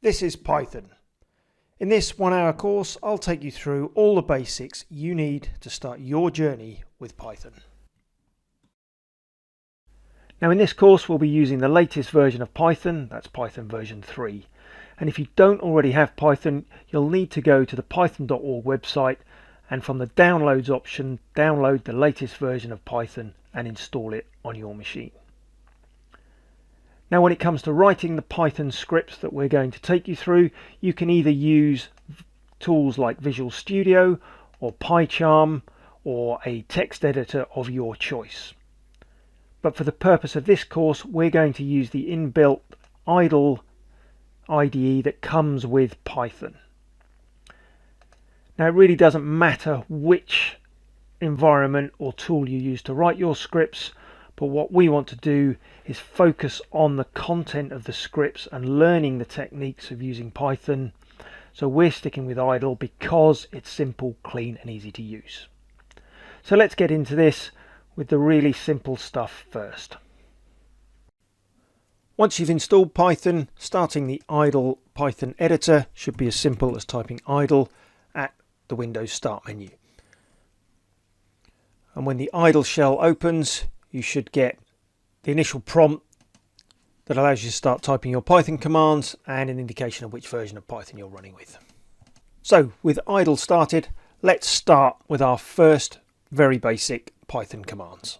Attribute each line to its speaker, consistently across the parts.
Speaker 1: This is Python. In this 1-hour course, I'll take you through all the basics you need to start your journey with Python. Now in this course we'll be using the latest version of Python, that's Python version 3. And if you don't already have Python, you'll need to go to the python.org website and from the downloads option, download the latest version of Python and install it on your machine. Now when it comes to writing the Python scripts that we're going to take you through, you can either use tools like Visual Studio or PyCharm or a text editor of your choice. But for the purpose of this course, we're going to use the inbuilt idle IDE that comes with Python. Now it really doesn't matter which environment or tool you use to write your scripts, but what we want to do is focus on the content of the scripts and learning the techniques of using Python. So we're sticking with idle because it's simple, clean and easy to use. So let's get into this with the really simple stuff first. Once you've installed Python, starting the idle Python editor should be as simple as typing idle at the Windows Start menu. And when the idle shell opens, you should get the initial prompt that allows you to start typing your Python commands and an indication of which version of Python you're running with. So with idle started, let's start with our first very basic Python commands.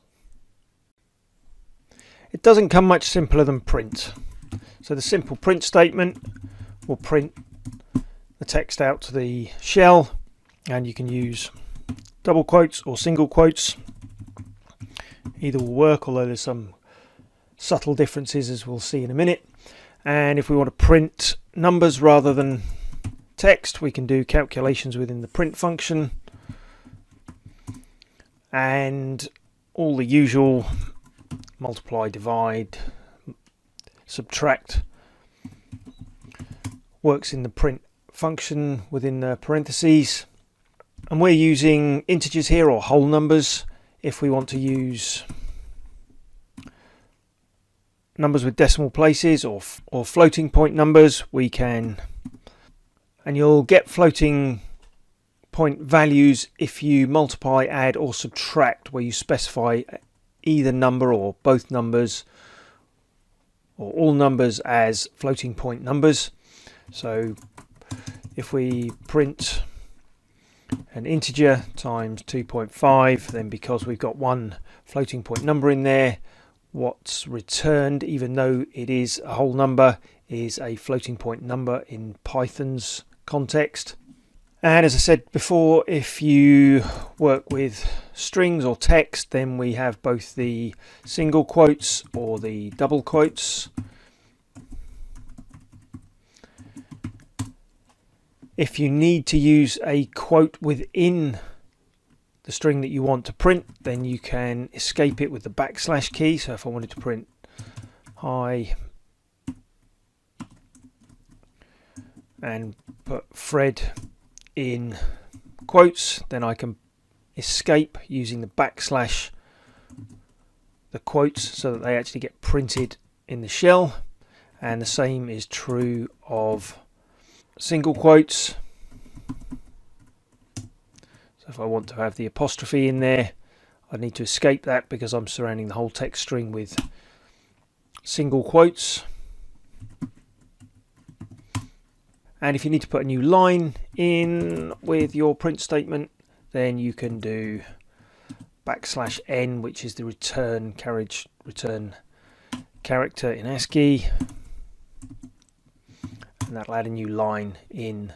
Speaker 1: It doesn't come much simpler than print. So the simple print statement will print the text out to the shell, and you can use double quotes or single quotes. Either will work, although there's some subtle differences as we'll see in a minute. And if we want to print numbers rather than text, we can do calculations within the print function. And all the usual multiply, divide, subtract works in the print function within the parentheses. And we're using integers here or whole numbers. If we want to use numbers with decimal places or floating point numbers, we can. And you'll get floating point values if you multiply, add or subtract, where you specify either number or both numbers or all numbers as floating point numbers. So if we print an integer times 2.5, then because we've got one floating point number in there, what's returned, even though it is a whole number, is a floating point number in Python's context. And as I said before, if you work with strings or text, then we have both the single quotes or the double quotes. If you need to use a quote within the string that you want to print, then you can escape it with the backslash key. So if I wanted to print hi and put Fred in quotes, then I can escape using the backslash the quotes so that they actually get printed in the shell. And the same is true of single quotes. So if I want to have the apostrophe in there, I need to escape that because I'm surrounding the whole text string with single quotes. And if you need to put a new line in with your print statement, then you can do \n, which is the return character in ASCII. And that'll add a new line in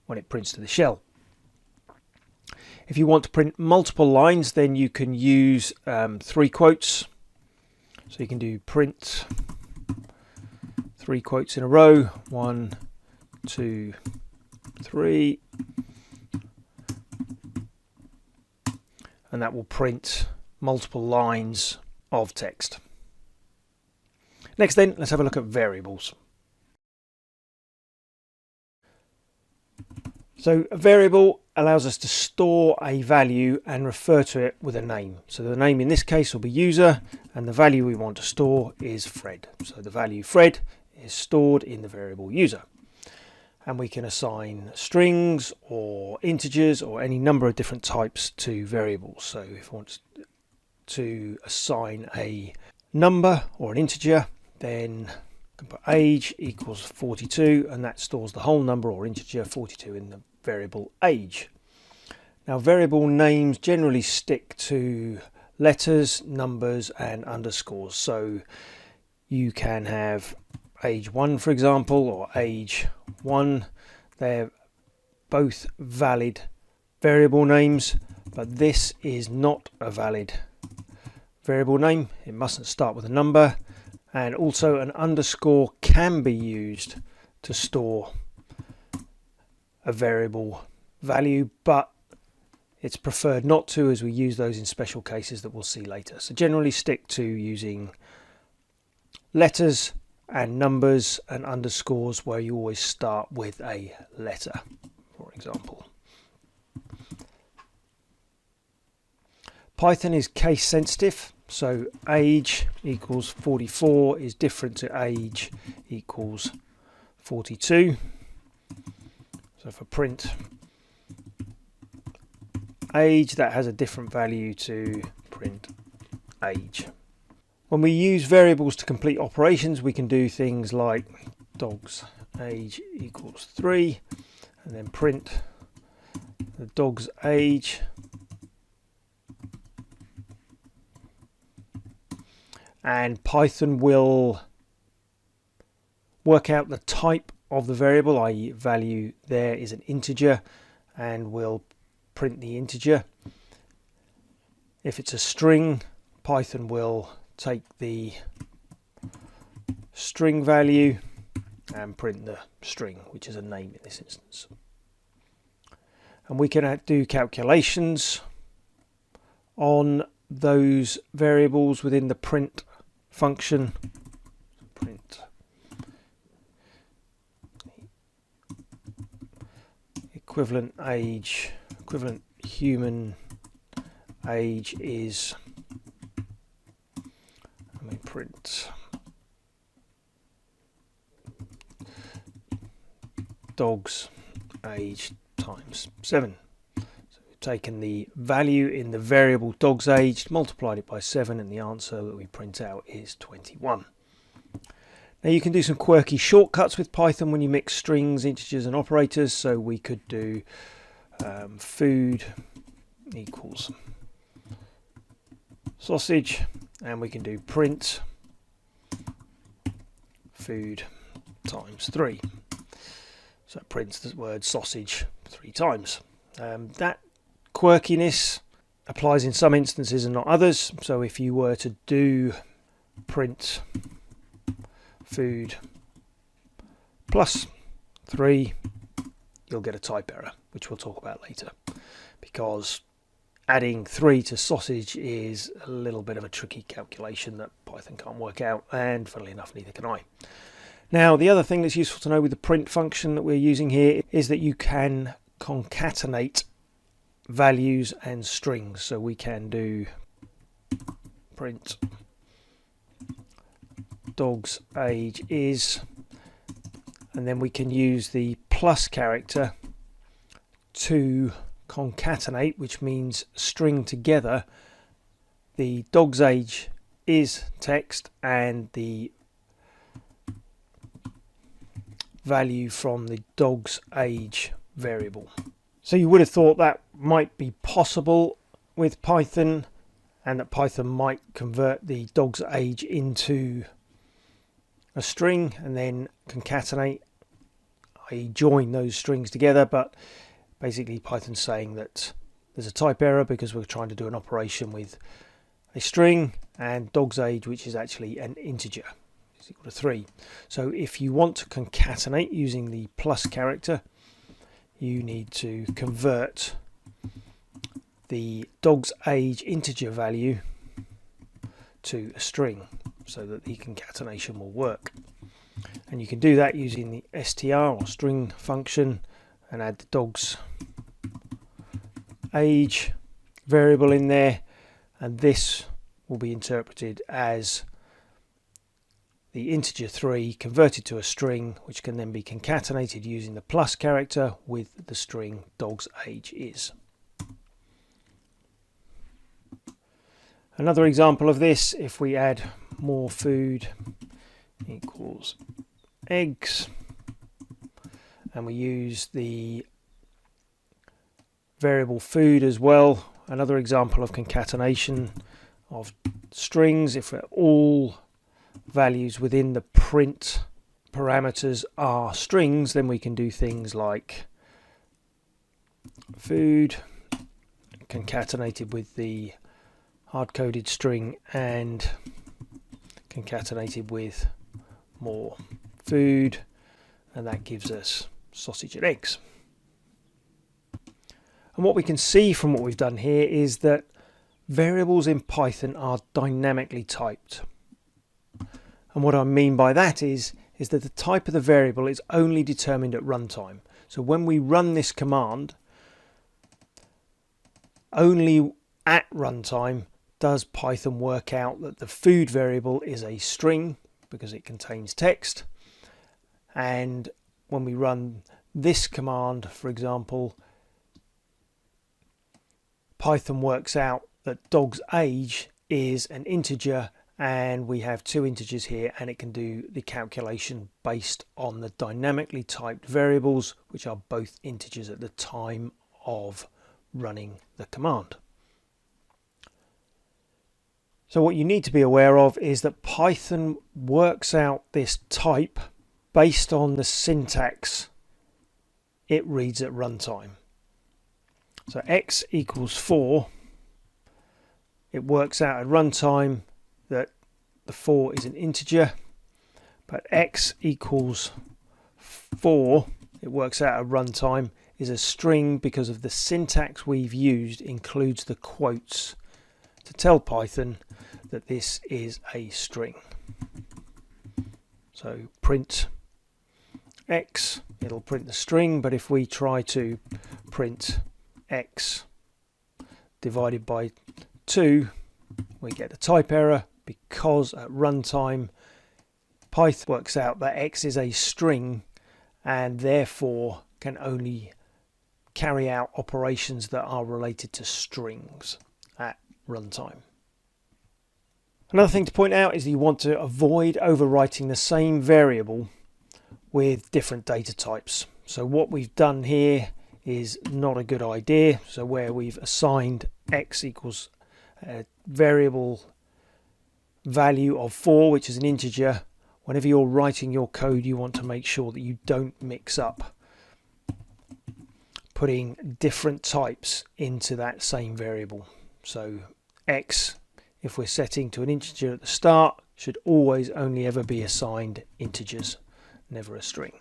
Speaker 1: when it prints to the shell. If you want to print multiple lines, then you can use 3 quotes. So you can do print 3 quotes in a row, 1, 2, 3, and that will print multiple lines of text. Next then, let's have a look at variables. So a variable allows us to store a value and refer to it with a name. So the name in this case will be user, and the value we want to store is Fred. So the value Fred is stored in the variable user. and we can assign strings or integers or any number of different types to variables. So if I want to assign a number or an integer, then I can put age equals 42, and that stores the whole number or integer 42 in the variable age. Now, variable names generally stick to letters, numbers and underscores, so you can have age 1 for example, or age 1. They're both valid variable names, but this is not a valid variable name. It mustn't start with a number, and also an underscore can be used to store a variable value, but it's preferred not to, as we use those in special cases that we'll see later. So generally stick to using letters and numbers and underscores where you always start with a letter, for example. Python is case sensitive, so age equals 44 is different to age equals 42. So for print age, that has a different value to print age. When we use variables to complete operations, we can do things like dog's age equals 3 and then print the dog's age. And Python will work out the type of the variable, i.e. value there is an integer, and will print the integer. If it's a string, Python will take the string value and print the string, which is a name in this instance. And we can do calculations on those variables within the print function. Print equivalent age, equivalent human age is, let me print dog's age times 7. So we've taken the value in the variable dog's age, multiplied it by 7, and the answer that we print out is 21. Now you can do some quirky shortcuts with Python when you mix strings, integers and operators. So we could do food equals sausage, and we can do print food times 3. So it prints the word sausage 3 times. That quirkiness applies in some instances and not others. So if you were to do print food plus 3, you'll get a type error, which we'll talk about later, because adding 3 to sausage is a little bit of a tricky calculation that Python can't work out, and funnily enough neither can I. Now the other thing that's useful to know with the print function that we're using here is that you can concatenate values and strings. So we can do print dog's age is, and then we can use the plus character to concatenate, which means string together the dog's age is text and the value from the dog's age variable. So you would have thought that might be possible with Python, and that Python might convert the dog's age into a string and then concatenate, i.e. join those strings together, but basically Python's saying that there's a type error because we're trying to do an operation with a string and dog's age, which is actually an integer, is equal to 3. So if you want to concatenate using the plus character, you need to convert the dog's age integer value to a string so that the concatenation will work. And you can do that using the str or string function and add the dog's age variable in there, and this will be interpreted as the integer 3 converted to a string, which can then be concatenated using the plus character with the string dog's age is. Another example of this, if we add more food equals eggs, and we use the variable food as well. Another example of concatenation of strings, if all values within the print parameters are strings, then we can do things like food concatenated with the hard-coded string and concatenated with more food, and that gives us sausage and eggs. And what we can see from what we've done here is that variables in Python are dynamically typed. And what I mean by that is that the type of the variable is only determined at runtime. So when we run this command, only at runtime does Python work out that the food variable is a string because it contains text. And when we run this command, for example, Python works out that dog's age is an integer, and we have two integers here, and it can do the calculation based on the dynamically typed variables, which are both integers at the time of running the command. So what you need to be aware of is that Python works out this type based on the syntax it reads at runtime. So x equals 4, it works out at runtime that the 4 is an integer, but x equals 4, it works out at runtime, is a string because of the syntax we've used includes the quotes to tell Python that this is a string. So print x, it'll print the string, but if we try to print x divided by 2, we get a type error because at runtime Python works out that x is a string and therefore can only carry out operations that are related to strings at runtime. Another thing to point out is that you want to avoid overwriting the same variable with different data types. So what we've done here is not a good idea. So where we've assigned x equals a variable value of 4, which is an integer, whenever you're writing your code you want to make sure that you don't mix up putting different types into that same variable. So x, if we're setting to an integer at the start, should always only ever be assigned integers, never a string.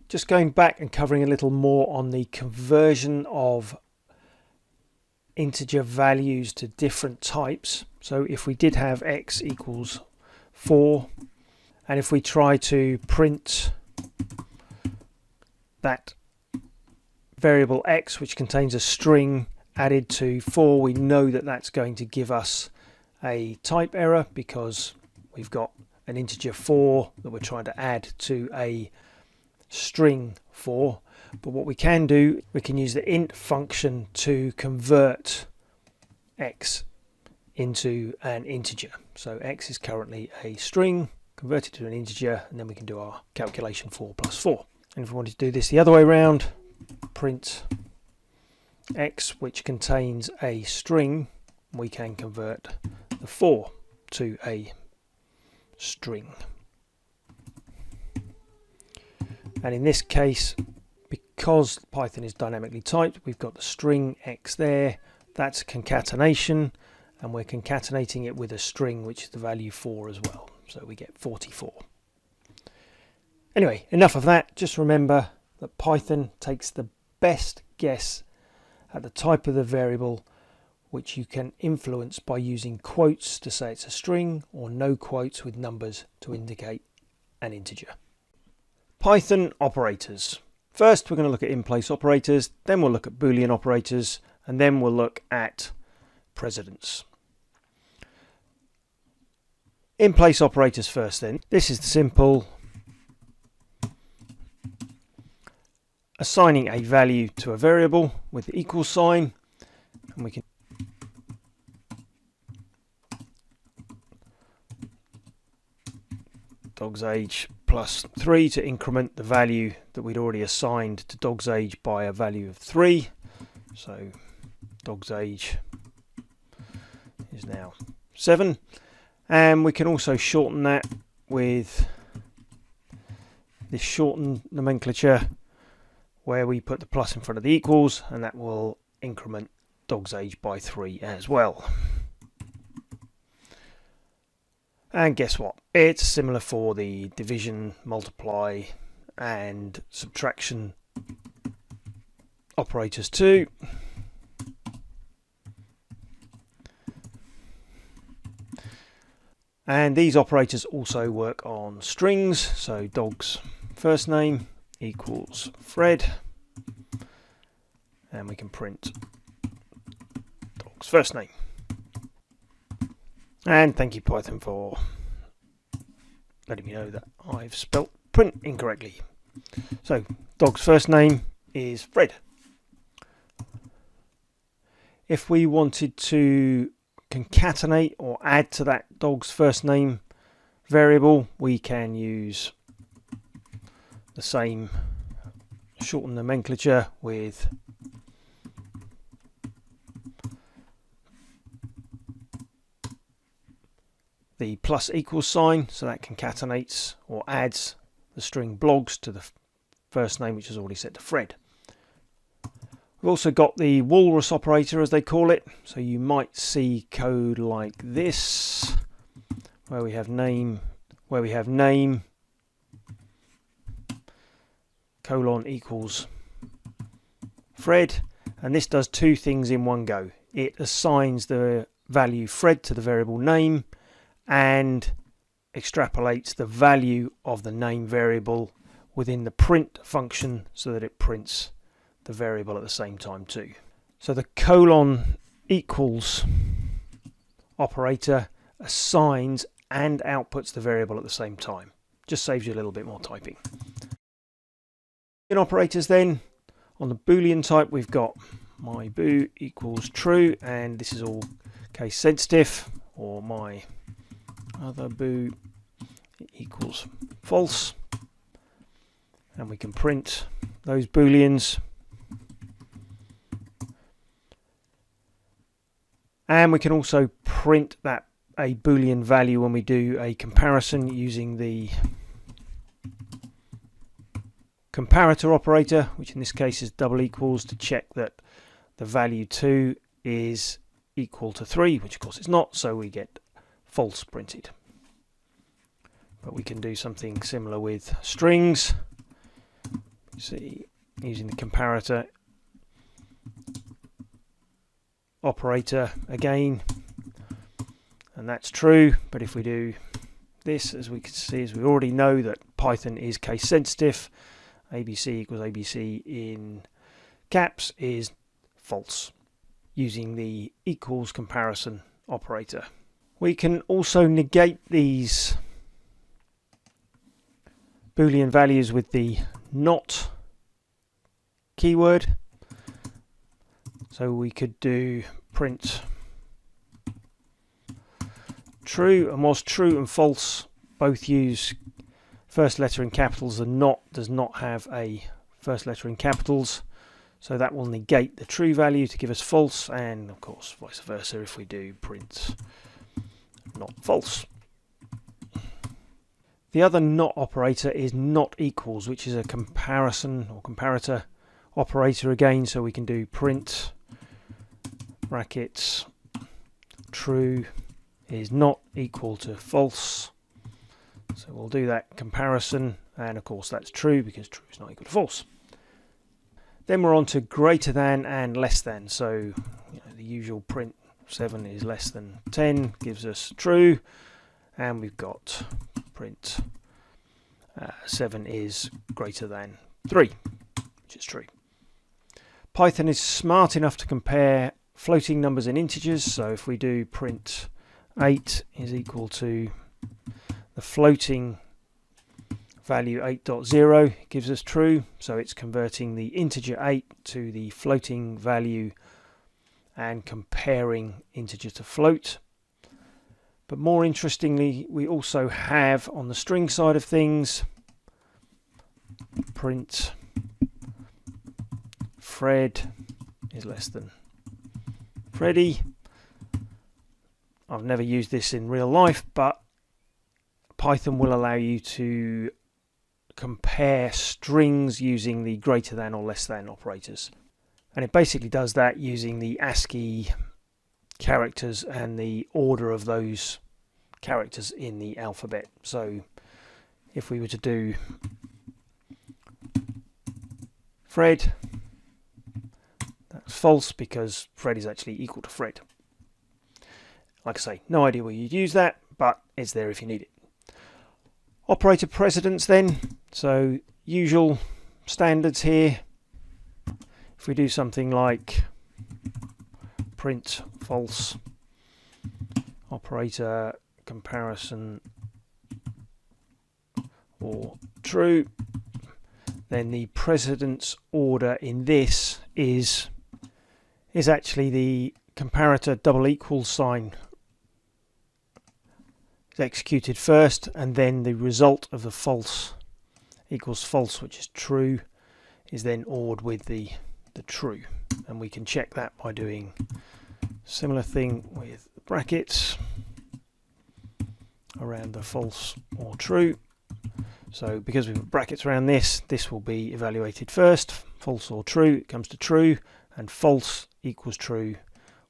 Speaker 1: Just going back and covering a little more on the conversion of integer values to different types. So if we did have x equals 4, and if we try to print that variable x, which contains a string added to 4, we know that that's going to give us a type error because we've got an integer 4 that we're trying to add to a string 4. But what we can do, we can use the int function to convert x into an integer. So x is currently a string converted to an integer, and then we can do our calculation 4 plus 4. And if we wanted to do this the other way around, print x, which contains a string, we can convert the 4 to a string. And in this case, because Python is dynamically typed, we've got the string x there, that's a concatenation, and we're concatenating it with a string which is the value 4 as well, so we get 44. Anyway, enough of that. Just remember that Python takes the best guess at the type of the variable, which you can influence by using quotes to say it's a string, or no quotes with numbers to indicate an integer. Python operators. First we're going to look at in-place operators, then we'll look at Boolean operators, and then we'll look at precedence. in place operators first then. This is the simple assigning a value to a variable with the equal sign, and we can dog's age plus 3 to increment the value that we'd already assigned to dog's age by a value of 3. So dog's age is now 7, and we can also shorten that with this shortened nomenclature where we put the plus in front of the equals, and that will increment dog's age by 3 as well. And guess what? It's similar for the division, multiply and subtraction operators too. And these operators also work on strings, so dog's first name equals Fred, and we can print dog's first name. And thank you, Python, for letting me know that I've spelt print incorrectly. So dog's first name is Fred. If we wanted to concatenate or add to that dog's first name variable, we can use the same shortened nomenclature with the plus equals sign, so that concatenates or adds the string blogs to the first name, which is already set to Fred. We've also got the walrus operator, as they call it, so you might see code like this, where we have name colon equals Fred, and this does two things in one go. It assigns the value Fred to the variable name and extrapolates the value of the name variable within the print function so that it prints the variable at the same time too. So the colon equals operator assigns and outputs the variable at the same time. Just saves you a little bit more typing. In operators then, on the Boolean type, we've got my boo equals true, and this is all case sensitive, or my other boo equals false, and we can print those booleans, and we can also print that a boolean value when we do a comparison using the comparator operator, which in this case is double equals, to check that the value 2 is equal to 3, which of course it's not, so we get false printed. But we can do something similar with strings. See, using the comparator operator again, and that's true. But if we do this, as we can see, as we already know that Python is case sensitive, ABC equals ABC in caps is false, using the equals comparison operator. We can also negate these Boolean values with the not keyword. So we could do print true, and whilst true and false both use first letter in capitals, the not does not have a first letter in capitals, so that will negate the true value to give us false, and of course vice versa if we do print not false. The other not operator is not equals, which is a comparison or comparator operator again, so we can do print brackets true is not equal to false. So we'll do that comparison, and of course that's true because true is not equal to false. Then we're on to greater than and less than. So the usual print 7 is less than 10 gives us true, and we've got print 7 is greater than 3, which is true. Python is smart enough to compare floating numbers and integers, so if we do print 8 is equal to the floating value 8.0 gives us true, so it's converting the integer 8 to the floating value and comparing integer to float. But more interestingly, we also have on the string side of things print Fred is less than Freddie. I've never used this in real life, but Python will allow you to compare strings using the greater than or less than operators. And it basically does that using the ASCII characters and the order of those characters in the alphabet. So if we were to do Fred, that's false because Fred is actually equal to Fred. Like I say, no idea where you'd use that, but it's there if you need it. Operator precedence then, so usual standards here. If we do something like print false operator comparison or true, then the precedence order in this is actually the comparator double equal sign is executed first, and then the result of the false equals false, which is true, is then ORed with the true. And we can check that by doing similar thing with brackets around the false or true. So because we've got brackets around this will be evaluated first. False or true, it comes to true, and false equals true,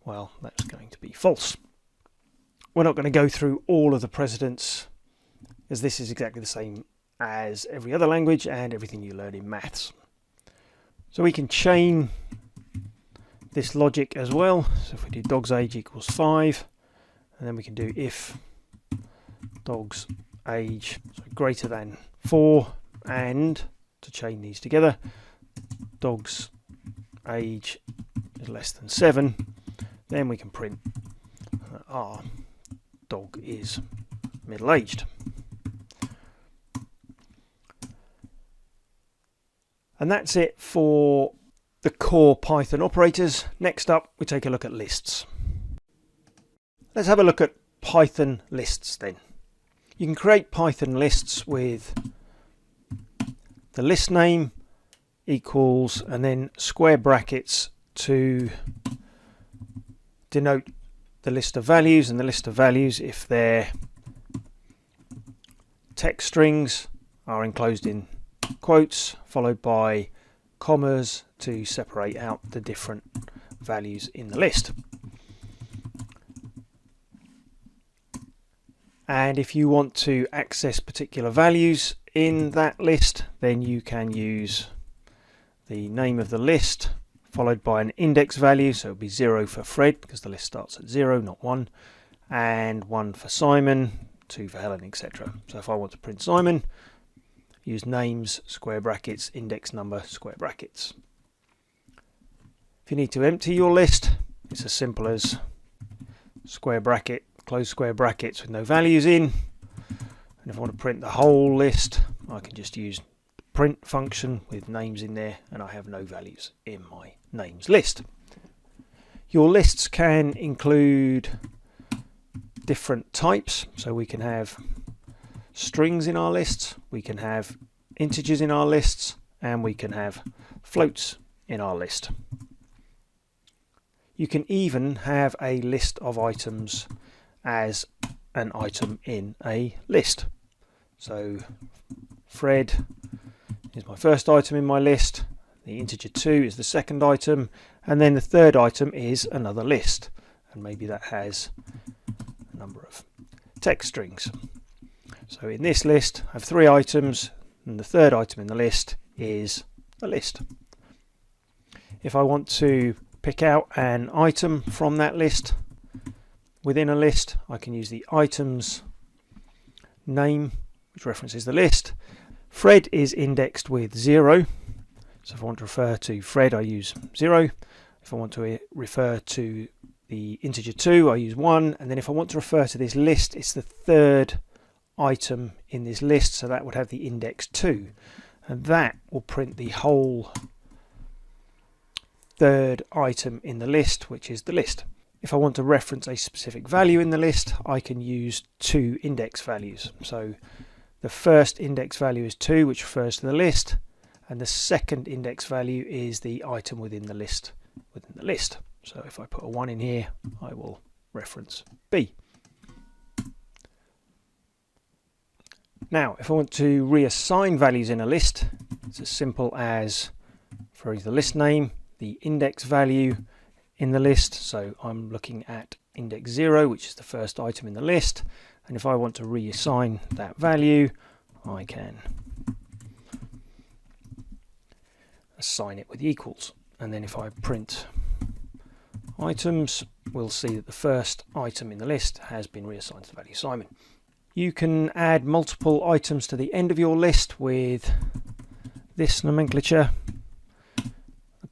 Speaker 1: well, that's going to be false. We're not going to go through all of the precedents, as this is exactly the same as every other language and everything you learn in maths. So we can chain this logic as well. So if we do dog's age equals 5, and then we can do if dog's age greater than 4, and to chain these together, dog's age is less than 7, then we can print our dog is middle-aged. And that's it for the core Python operators. Next up, we take a look at lists. Let's have a look at Python lists then. You can create Python lists with the list name equals and then square brackets to denote the list of values, and the list of values, if they're text strings, are enclosed in quotes followed by commas to separate out the different values in the list. And if you want to access particular values in that list, then you can use the name of the list followed by an index value, so it would be 0 for Fred because the list starts at 0, not 1, and 1 for Simon, 2 for Helen, etc. So if I want to print Simon, use names, square brackets, index number, square brackets. If you need to empty your list, it's as simple as square bracket, close square brackets with no values in. And if I want to print the whole list, I can just use the print function with names in there, and I have no values in my names list. Your lists can include different types, so we can have strings in our lists, we can have integers in our lists, and we can have floats in our list. You can even have a list of items as an item in a list. So Fred is my first item in my list, the integer 2 is the second item, and then the third item is another list, and maybe that has a number of text strings. So in this list I have 3 items, and the third item in the list is a list. If I want to pick out an item from that list within a list, I can use the items name, which references the list. Fred is indexed with 0, so if I want to refer to Fred I use 0. If I want to refer to the integer 2 I use 1, and then if I want to refer to this list, it's the third item in this list, so that would have the index 2, and that will print the whole third item in the list, which is the list. If I want to reference a specific value in the list, I can use 2 index values. So the first index value is 2, which refers to the list, and the second index value is the item within the list. So if I put a 1 in here, I will reference B. Now, if I want to reassign values in a list, it's as simple as for the list name, the index value in the list. So I'm looking at index 0, which is the first item in the list. And if I want to reassign that value, I can assign it with equals. And then if I print items, we'll see that the first item in the list has been reassigned to the value Simon. You can add multiple items to the end of your list with this nomenclature,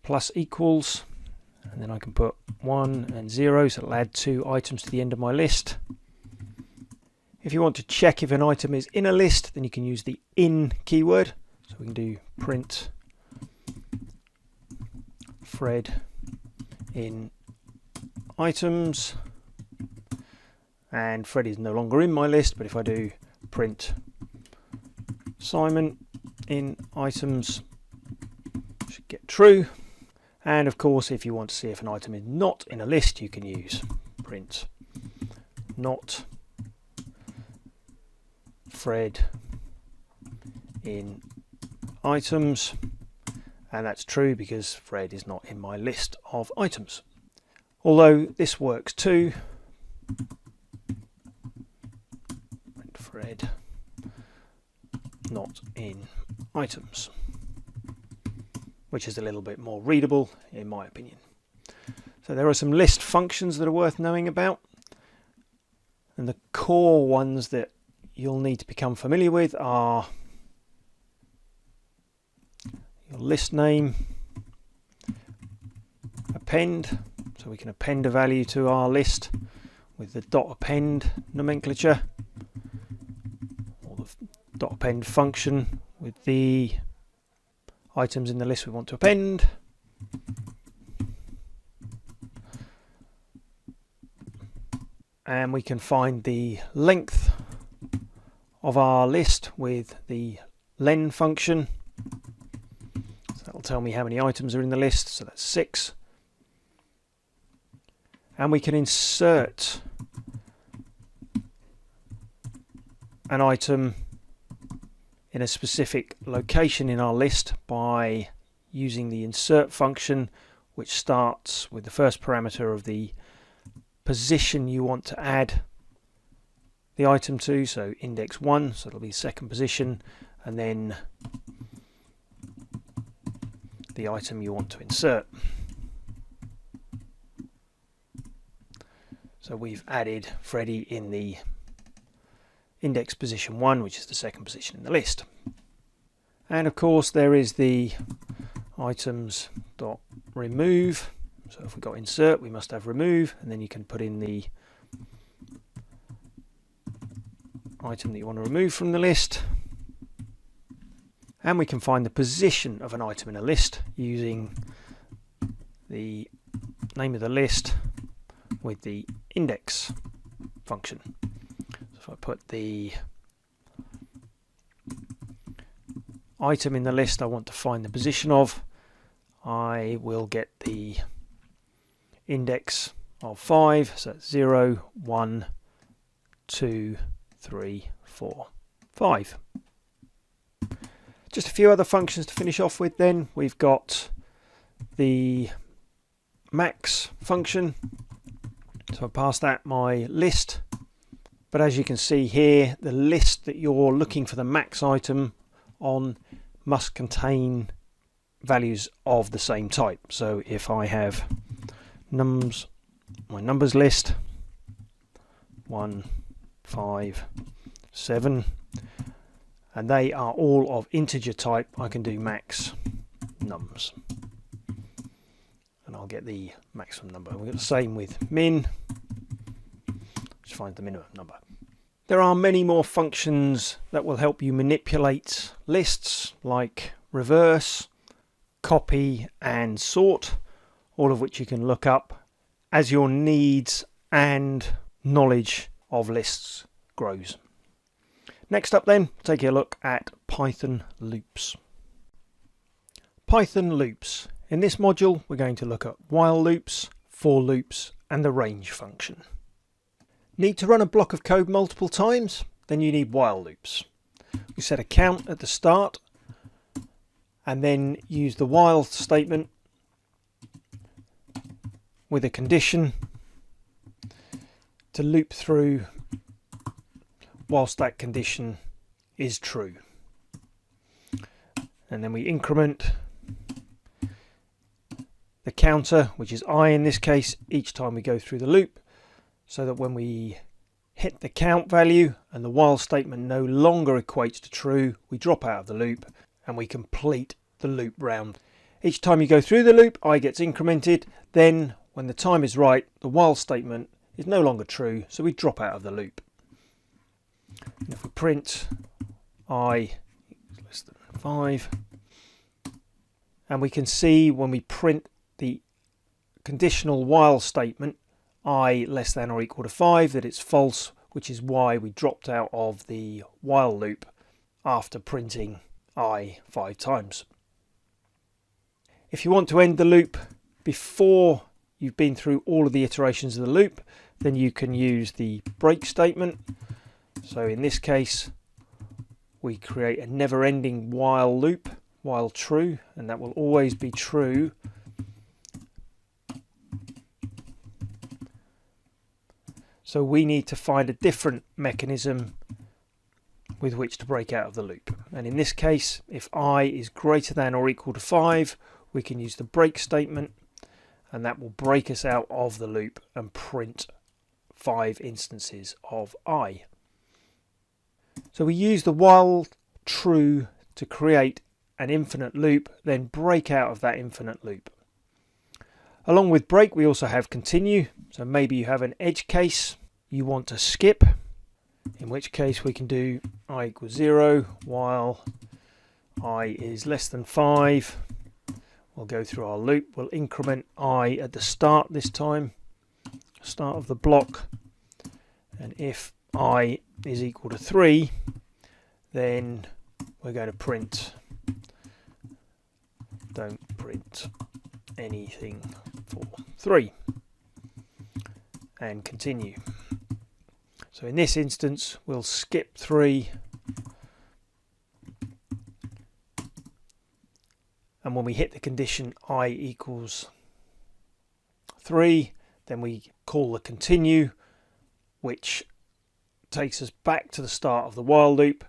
Speaker 1: plus equals, and then I can put 1 and 0, so it'll add 2 items to the end of my list. If you want to check if an item is in a list, then you can use the in keyword. So we can do print Fred in items, and Fred is no longer in my list, but if I do print Simon in items, it should get true. And of course, if you want to see if an item is not in a list, you can use print not Fred in items, and that's true because Fred is not in my list of items. Although this works too. Fred not in items, which is a little bit more readable in my opinion. So there are some list functions that are worth knowing about, and the core ones that you'll need to become familiar with are your list name, append, so we can append a value to our list with the dot append nomenclature, or the dot append function with the items in the list we want to append. And we can find the length of our list with the len function. So that'll tell me how many items are in the list, so that's 6. And we can insert an item in a specific location in our list by using the insert function, which starts with the first parameter of the position you want to add the item to, so index 1, so it'll be second position, and then the item you want to insert. So we've added Freddie in the index position 1, which is the second position in the list. And of course there is the items.remove. So if we've got insert, we must have remove, and then you can put in the item that you want to remove from the list. And we can find the position of an item in a list using the name of the list with the index function. So if I put the item in the list I want to find the position of, I will get the index of 5, so that's 0, 1, 2, 3, 4, 5. Just a few other functions to finish off with then. We've got the max function, so I pass that my list, but as you can see here, the list that you're looking for the max item on must contain values of the same type. So if I have my numbers list 1, 5, 7, and they are all of integer type, I can do max nums and I'll get the maximum number. We've got the same with min, which finds the minimum number. There are many more functions that will help you manipulate lists, like reverse, copy and sort, all of which you can look up as your needs and knowledge of lists grows. Next up then, take a look at Python loops. Python loops. In this module we're going to look at while loops, for loops and the range function. Need to run a block of code multiple times? Then you need while loops. We set a count at the start and then use the while statement with a condition to loop through whilst that condition is true. And then we increment the counter, which is I in this case, each time we go through the loop, so that when we hit the count value and the while statement no longer equates to true, we drop out of the loop and we complete the loop round. Each time you go through the loop, I gets incremented. Then when the time is right, the while statement is no longer true, so we drop out of the loop. And if we print I less than 5, and we can see when we print the conditional while statement I less than or equal to 5 that it's false, which is why we dropped out of the while loop after printing I 5 times. If you want to end the loop before you've been through all of the iterations of the loop, then you can use the break statement. So in this case we create a never-ending while loop, while true, and that will always be true so we need to find a different mechanism with which to break out of the loop. And in this case, if I is greater than or equal to 5, we can use the break statement, and that will break us out of the loop and print 5 instances of I. So we use the while true to create an infinite loop, then break out of that infinite loop. Along with break, we also have continue. So maybe you have an edge case you want to skip, in which case we can do I equals 0 while I is less than 5. We'll go through our loop. We'll increment I at the start this time, start of the block. And if I is equal to 3, then we're going to print, don't print anything for 3, and continue. So in this instance we'll skip 3, and when we hit the condition I equals 3, then we call the continue, which takes us back to the start of the while loop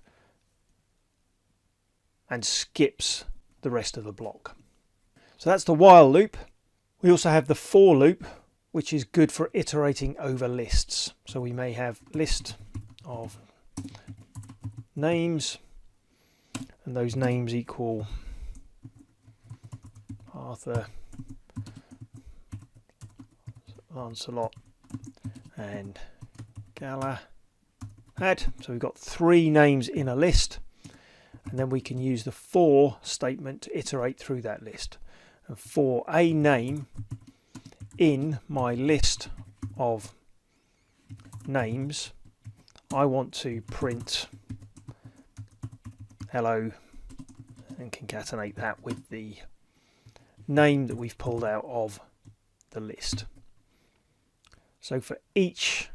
Speaker 1: and skips the rest of the block. So that's the while loop. We also have the for loop, which is good for iterating over lists. So we may have list of names, and those names equal Arthur, Lancelot and Galahad. So we've got 3 names in a list, and then we can use the for statement to iterate through that list. And for a name in my list of names, I want to print hello and concatenate that with the name that we've pulled out of the list. So for each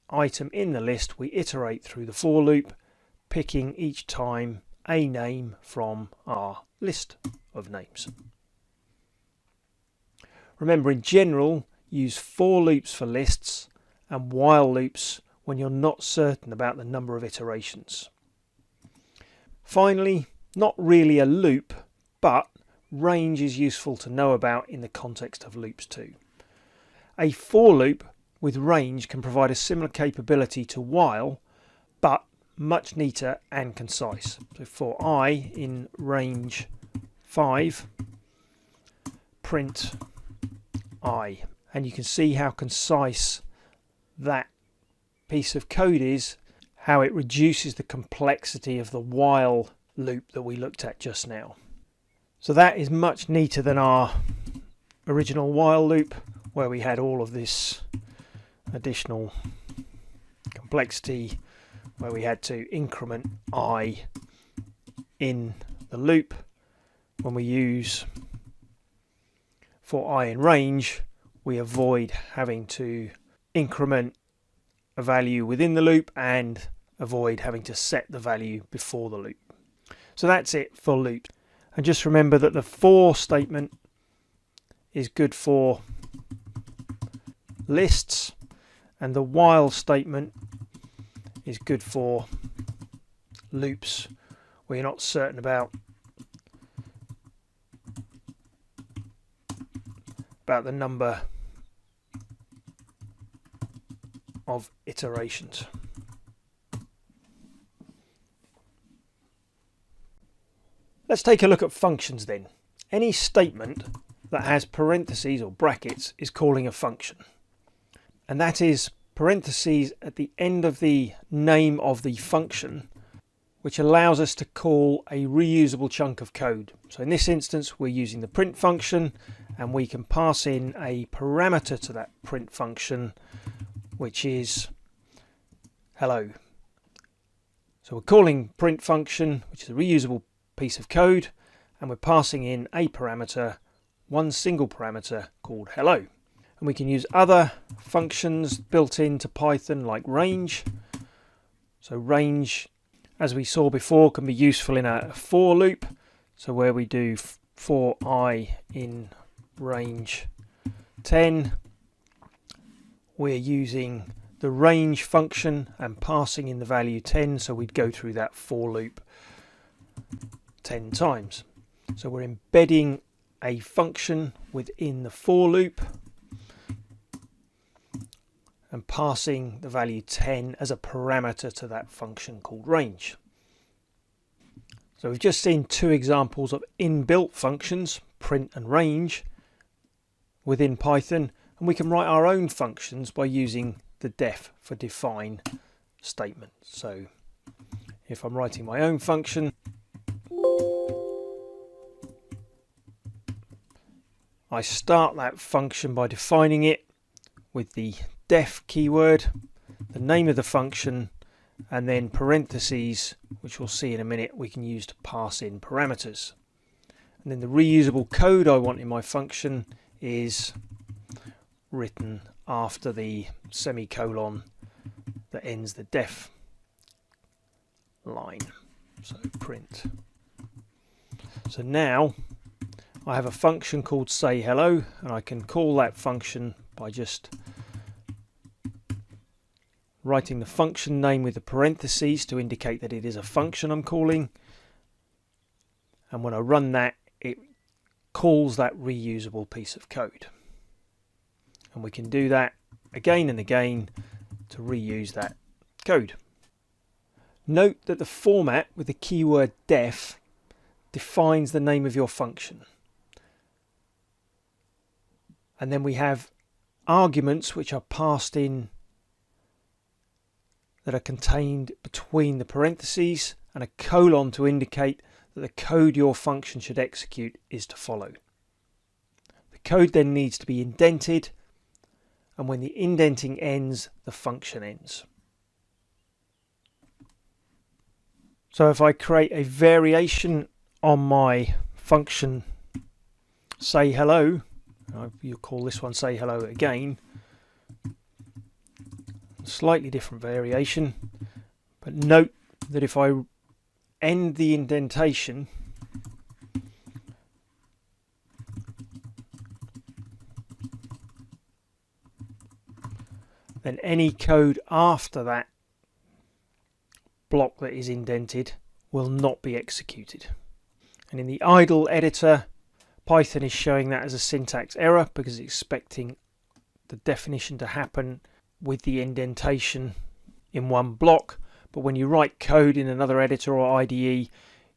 Speaker 1: item in the list, we iterate through the for loop, picking each time a name from our list of names. Remember, in general, use for loops for lists and while loops when you're not certain about the number of iterations. Finally, not really a loop, but range is useful to know about in the context of loops too. A for loop with range can provide a similar capability to while, but much neater and concise. So for I in range 5, print I, and you can see how concise that piece of code is how it reduces the complexity of the while loop that we looked at just now. So that is much neater than our original while loop, where we had all of this additional complexity, where we had to increment I in the loop. When we use for I in range, we avoid having to increment a value within the loop and avoid having to set the value before the loop. So that's it for loops. And just remember that the for statement is good for lists, and the while statement is good for loops where you're not certain about the number of iterations. Let's take a look at functions then. Any statement that has parentheses or brackets is calling a function, and that is parentheses at the end of the name of the function, which allows us to call a reusable chunk of code. So in this instance we're using the print function, and we can pass in a parameter to that print function, which is hello. So we're calling print function, which is a reusable piece of code, and we're passing in a parameter, one single parameter called hello. And we can use other functions built into Python like range. So range, as we saw before, can be useful in a for loop. So where we do for I in range 10, we're using the range function and passing in the value 10, so we'd go through that for loop 10 times. So we're embedding a function within the for loop and passing the value 10 as a parameter to that function called range. So we've just seen two examples of inbuilt functions, print and range, within Python, and we can write our own functions by using the def for define statement. So if I'm writing my own function, I start that function by defining it with the def keyword, the name of the function, and then parentheses, which we'll see in a minute, we can use to pass in parameters. And then the reusable code I want in my function is written after the semicolon that ends the def line. So print. So now I have a function called say hello, and I can call that function by just writing the function name with the parentheses to indicate that it is a function I'm calling. And when I run that, it calls that reusable piece of code. And we can do that again and again to reuse that code. Note that the format with the keyword def defines the name of your function. And then we have arguments which are passed in that are contained between the parentheses, and a colon to indicate that the code your function should execute is to follow. The code then needs to be indented, and when the indenting ends, the function ends. So if I create a variation on my function say hello, you call this one say hello again, slightly different variation, but note that if I end the indentation, then any code after that block that is indented will not be executed. And in the idle editor, Python is showing that as a syntax error because it's expecting the definition to happen with the indentation in one block. But when you write code in another editor or IDE,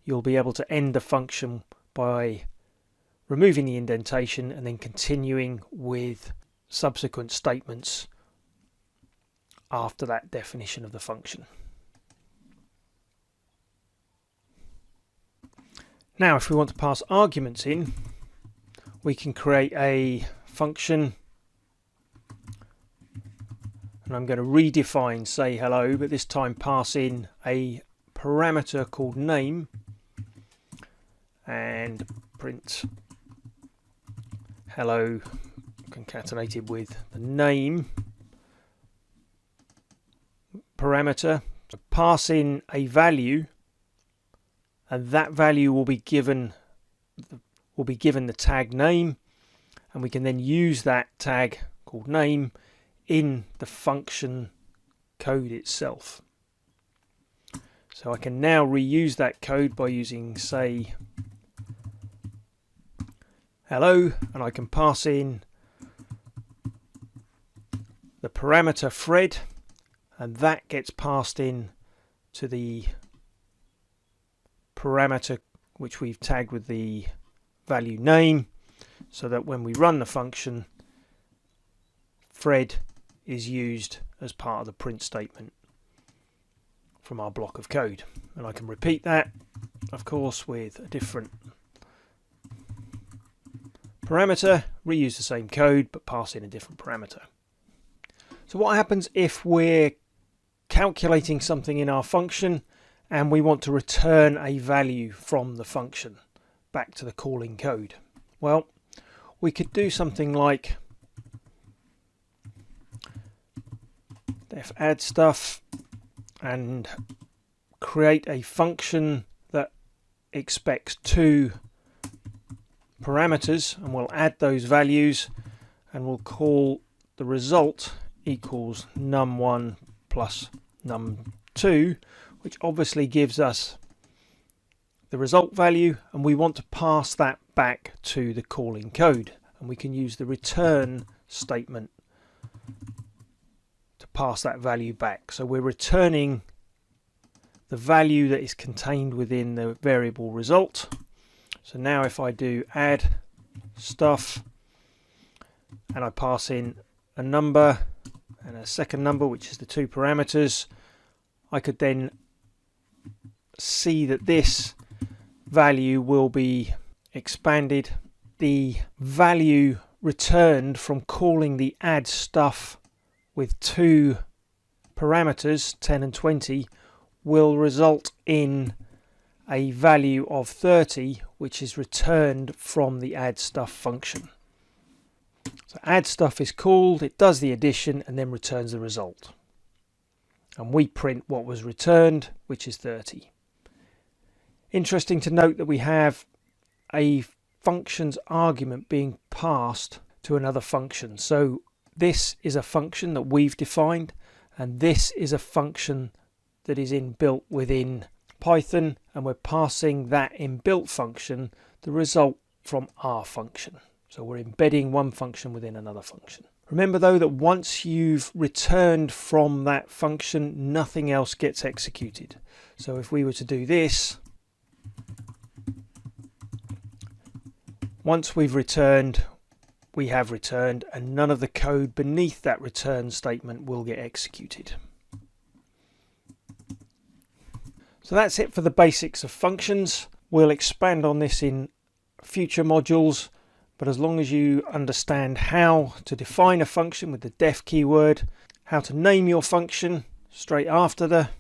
Speaker 1: you'll be able to end the function by removing the indentation and then continuing with subsequent statements after that definition of the function. Now if we want to pass arguments in, we can create a function, and I'm going to redefine say hello, but this time pass in a parameter called name and print hello concatenated with the name parameter. So pass in a value, and that value will be given the tag name, and we can then use that tag called name in the function code itself. So I can now reuse that code by using say hello, and I can pass in the parameter Fred, and that gets passed in to the parameter which we've tagged with the value name, so that when we run the function, Fred is used as part of the print statement from our block of code. And I can repeat that, of course, with a different parameter, reuse the same code but pass in a different parameter. So what happens if we're calculating something in our function and we want to return a value from the function back to the calling code? Well, we could do something like def add stuff and create a function that expects two parameters, and we'll add those values and we'll call the result equals num1 plus num2, which obviously gives us the result value, and we want to pass that back to the calling code, and we can use the return statement to pass that value back. So we're returning the value that is contained within the variable result. So now if I do add stuff and I pass in a number and a second number, which is the two parameters, I could then see that this value will be expanded. The value returned from calling the add stuff with two parameters, 10 and 20, will result in a value of 30, which is returned from the add stuff function. So add stuff is called, it does the addition and then returns the result. And we print what was returned, which is 30. Interesting to note that we have a function's argument being passed to another function. So this is a function that we've defined, and this is a function that is inbuilt within Python, and we're passing that inbuilt function the result from our function. So we're embedding one function within another function. Remember though that once you've returned from that function, nothing else gets executed. So if we were to do this, once we've returned, we have returned, and none of the code beneath that return statement will get executed. So that's it for the basics of functions. We'll expand on this in future modules, but as long as you understand how to define a function with the def keyword, how to name your function straight after the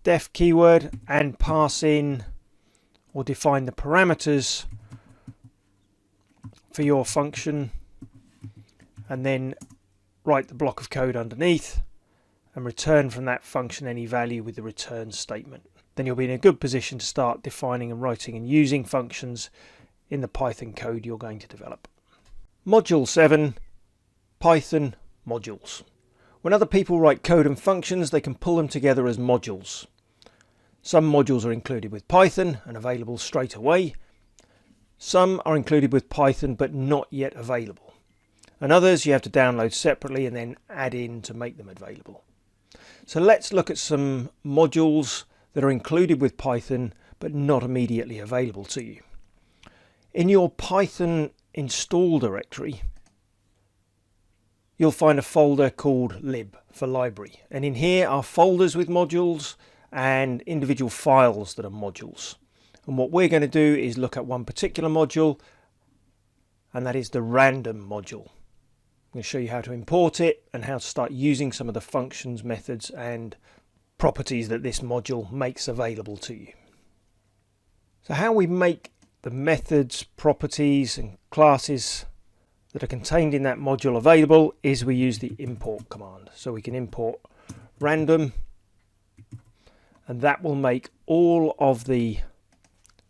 Speaker 1: def keyword, and pass in or define the parameters for your function, and then write the block of code underneath and return from that function any value with the return statement. Then you'll be in a good position to start defining and writing and using functions in the Python code you're going to develop. Module 7, Python modules. When other people write code and functions, they can pull them together as modules. Some modules are included with Python and available straight away. Some are included with Python but not yet available. And others you have to download separately and then add in to make them available. So let's look at some modules that are included with Python but not immediately available to you. In your Python install directory, you'll find a folder called lib for library, and in here are folders with modules and individual files that are modules. And what we're going to do is look at one particular module, and that is the random module. I'm going to show you how to import it and how to start using some of the functions, methods and properties that this module makes available to you. So how we make the methods, properties and classes that are contained in that module available is we use the import command. So we can import random, and that will make all of the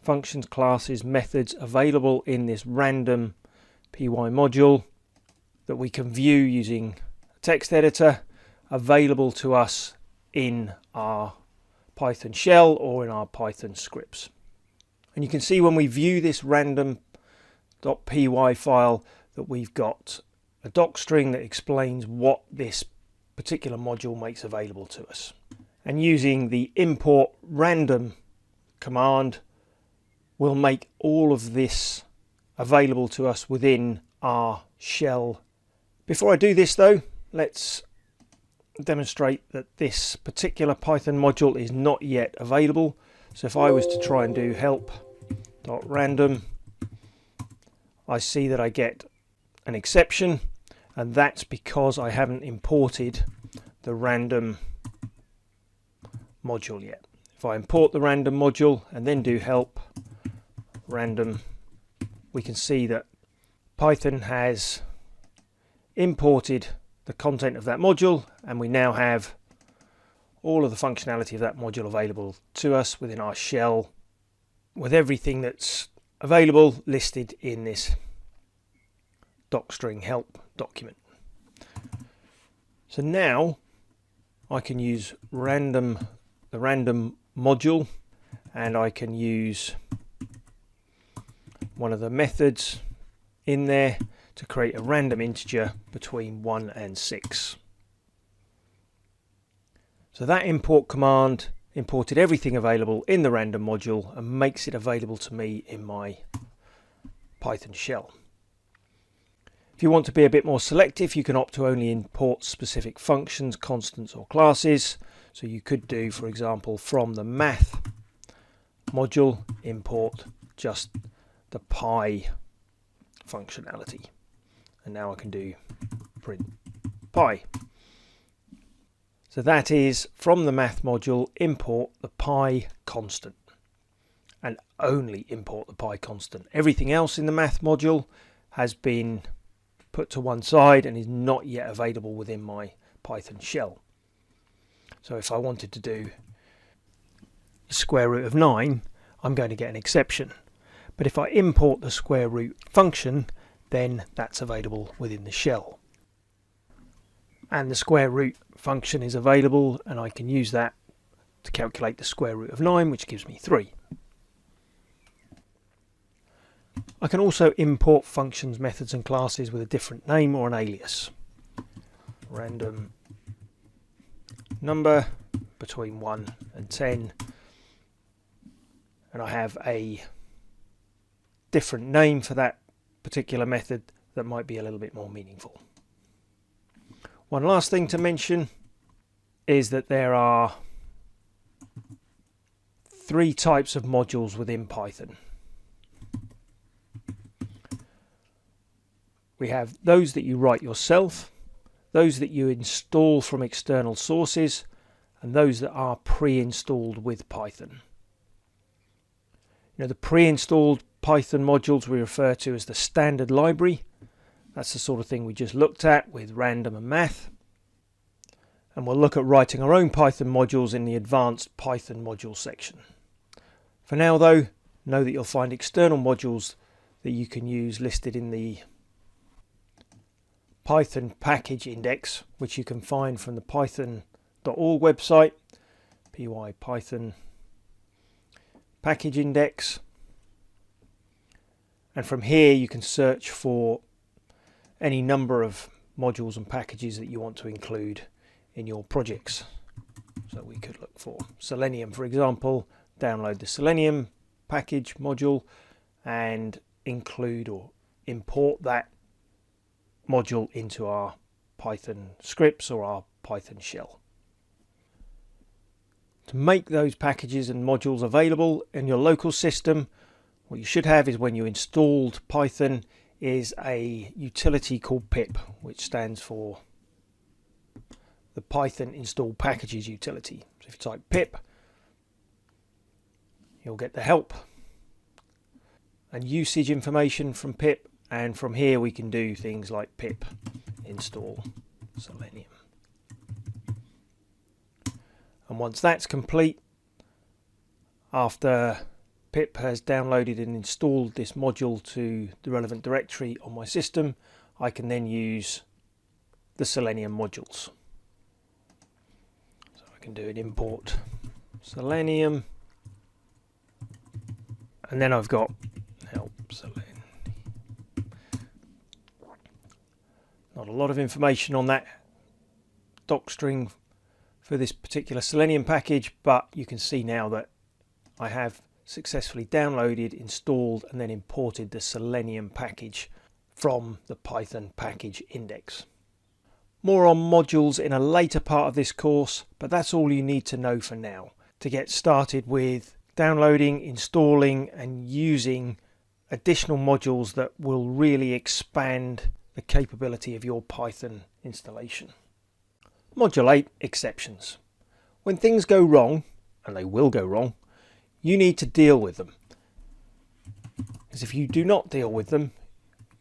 Speaker 1: functions, classes, methods available in this random py module that we can view using a text editor, available to us in our Python shell or in our Python scripts. And you can see when we view this random.py file that we've got a doc string that explains what this particular module makes available to us. And using the import random command will make all of this available to us within our shell. Before I do this though, let's demonstrate that this particular Python module is not yet available. So if I was to try and do help.random, I see that I get an exception, and that's because I haven't imported the random module yet. If I import the random module and then do help random, we can see that Python has imported the content of that module, and we now have all of the functionality of that module available to us within our shell, with everything that's available listed in this docstring help document. So now I can use the random module, and I can use one of the methods in there to create a random integer between 1 and 6. So that import command imported everything available in the random module and makes it available to me in my Python shell. If you want to be a bit more selective, you can opt to only import specific functions, constants or classes. So you could do, for example, from the math module, import just the pi functionality. And now I can do print pi. So that is from the math module, import the pi constant, and only import the pi constant. Everything else in the math module has been put to one side and is not yet available within my Python shell. So if I wanted to do the square root of 9, I'm going to get an exception. But if I import the square root function, then that's available within the shell. And the square root function is available, and I can use that to calculate the square root of 9, which gives me 3. I can also import functions, methods and classes with a different name or an alias. Random number between 1 and 10, and I have a different name for that particular method that might be a little bit more meaningful. One last thing to mention is that there are 3 types of modules within Python. We have those that you write yourself, those that you install from external sources, and those that are pre-installed with Python. The pre-installed Python modules we refer to as the standard library. That's the sort of thing we just looked at with random and math. And we'll look at writing our own Python modules in the advanced Python module section. For now though, know that you'll find external modules that you can use listed in the Python package index, which you can find from the python.org website, python package index. And from here you can search for any number of modules and packages that you want to include in your projects. So we could look for Selenium, for example, download the Selenium package module and include or import that module into our Python scripts or our Python shell. To make those packages and modules available in your local system, what you should have is, when you installed Python, is a utility called pip, which stands for the Python install packages utility. So if you type pip, you'll get the help and usage information from pip, and from here we can do things like pip install Selenium. And once that's complete, after pip has downloaded and installed this module to the relevant directory on my system, I can then use the Selenium modules. So I can do an import Selenium, and then I've got help Selenium. Not a lot of information on that doc string for this particular Selenium package, but you can see now that I have successfully downloaded, installed, and then imported the Selenium package from the Python package index. More on modules in a later part of this course, but that's all you need to know for now to get started with downloading, installing, and using additional modules that will really expand the capability of your Python installation. Module 8, exceptions. When things go wrong, and they will go wrong, you need to deal with them. Because if you do not deal with them,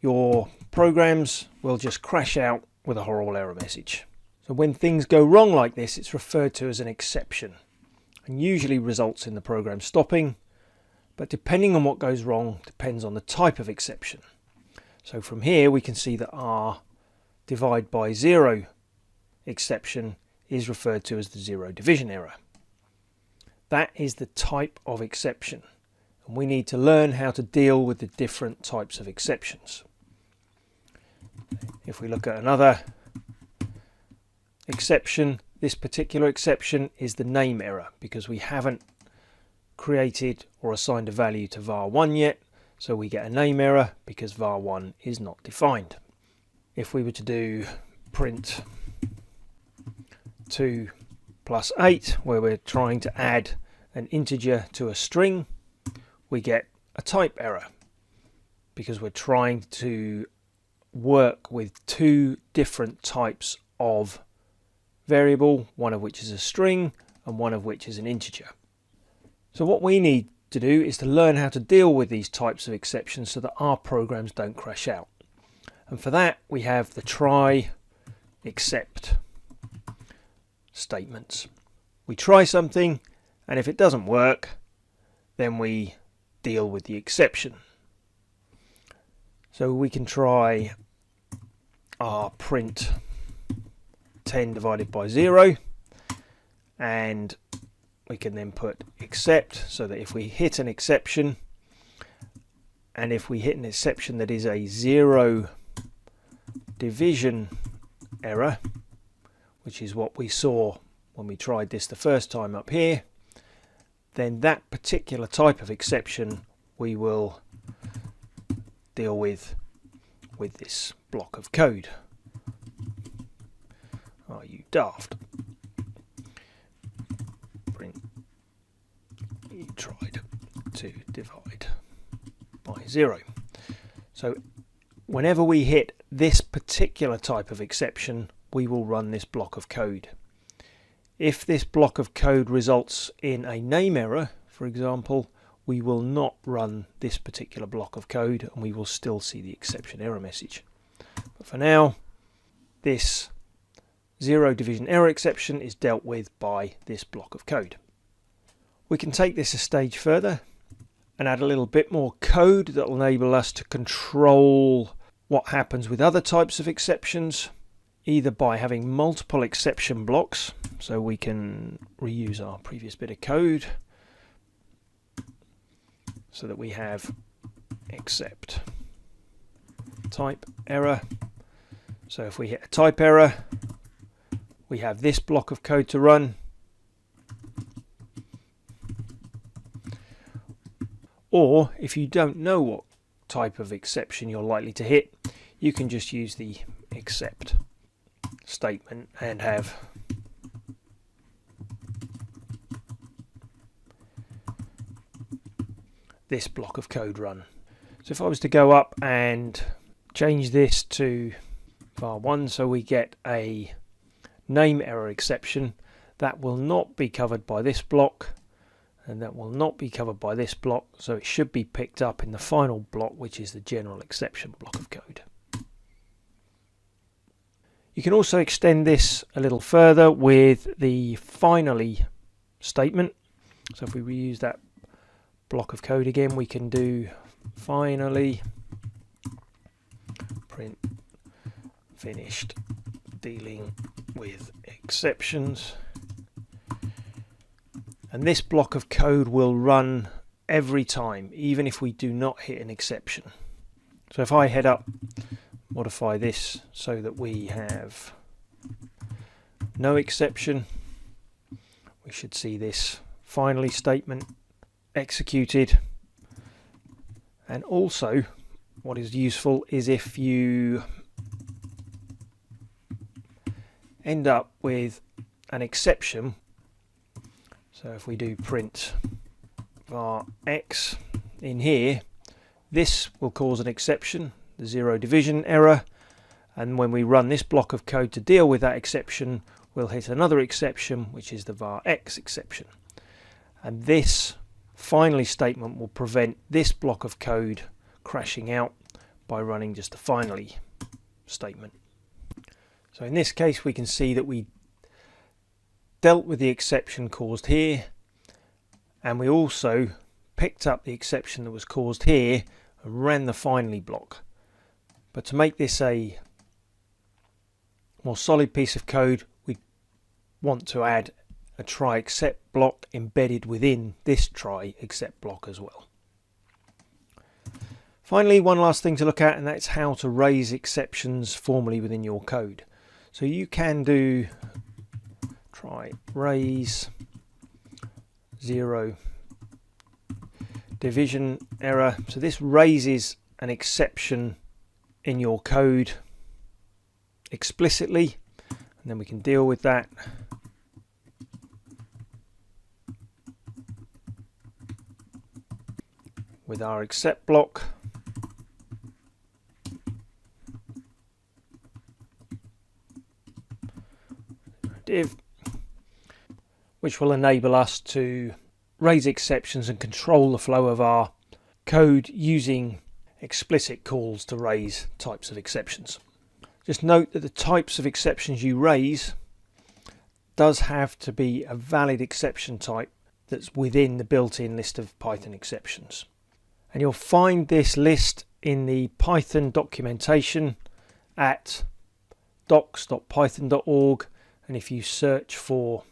Speaker 1: your programs will just crash out with a horrible error message. So when things go wrong like this, it's referred to as an exception, and usually results in the program stopping, but depending on what goes wrong depends on the type of exception. So from here we can see that our divide by zero exception is referred to as the zero division error. That is the type of exception, and we need to learn how to deal with the different types of exceptions. If we look at another exception, this particular exception is the name error, because we haven't created or assigned a value to var1 yet, so we get a name error because var1 is not defined. If we were to do print 2 plus 8, where we're trying to add an integer to a string, we get a type error because we're trying to work with two different types of variable, one of which is a string and one of which is an integer. So what we need to do is to learn how to deal with these types of exceptions so that our programs don't crash out. And for that we have the try, except statements. We try something, and if it doesn't work, then we deal with the exception. So we can try our print 10 divided by 0, and we can then put except, so that if we hit an exception, and if we hit an exception that is a zero division error, which is what we saw when we tried this the first time up here, then that particular type of exception we will deal with this block of code. Are you daft? Print, you tried to divide by 0. So whenever we hit this particular type of exception, we will run this block of code. If this block of code results in a name error, for example, we will not run this particular block of code, and we will still see the exception error message. But for now, this zero division error exception is dealt with by this block of code. We can take this a stage further and add a little bit more code that will enable us to control what happens with other types of exceptions, either by having multiple exception blocks, so we can reuse our previous bit of code so that we have except type error. So if we hit a type error, we have this block of code to run. Or if you don't know what type of exception you're likely to hit, you can just use the except statement and have this block of code run. So if I was to go up and change this to var1 so we get a name error exception, that will not be covered by this block, and that will not be covered by this block, so it should be picked up in the final block, which is the general exception block of code. You can also extend this a little further with the finally statement. So if we reuse that block of code again, we can do finally print finished dealing with exceptions. And this block of code will run every time, even if we do not hit an exception. So if I head up, modify this so that we have no exception, we should see this finally statement executed. And also, what is useful is if you end up with an exception. So if we do print var x in here, this will cause an exception, the zero division error, and when we run this block of code to deal with that exception, we'll hit another exception, which is the var x exception. And this finally statement will prevent this block of code crashing out by running just the finally statement. So in this case, we can see that we dealt with the exception caused here, and we also picked up the exception that was caused here and ran the finally block. But to make this a more solid piece of code, we want to add a try except block embedded within this try except block as well. Finally, one last thing to look at, and that's how to raise exceptions formally within your code. So you can do try raise zero division error. So this raises an exception in your code explicitly, and then we can deal with that with our except block. Div, which will enable us to raise exceptions and control the flow of our code using explicit calls to raise types of exceptions. Just note that the types of exceptions you raise does have to be a valid exception type that's within the built-in list of Python exceptions. And you'll find this list in the Python documentation at docs.python.org, and if you search for,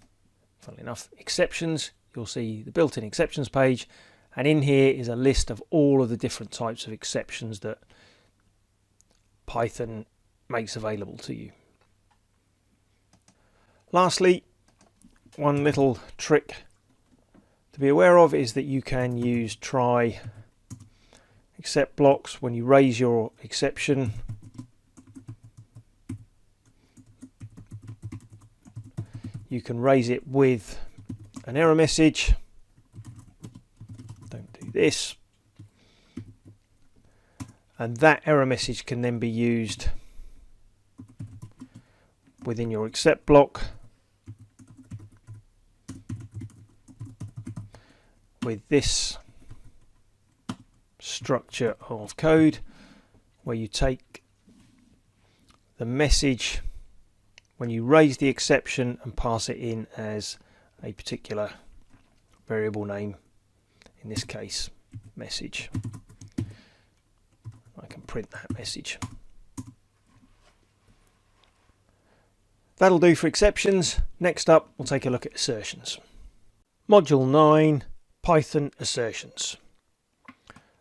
Speaker 1: funnily enough, exceptions, you'll see the built-in exceptions page, and in here is a list of all of the different types of exceptions that Python makes available to you. Lastly, one little trick to be aware of is that you can use try except blocks when you raise your exception. You can raise it with an error message. Don't do this. And that error message can then be used within your except block with this structure of code, where you take the message when you raise the exception and pass it in as a particular variable name, in this case message. I can print that message. That'll do for exceptions. Next up, we'll take a look at assertions. Module 9, Python assertions.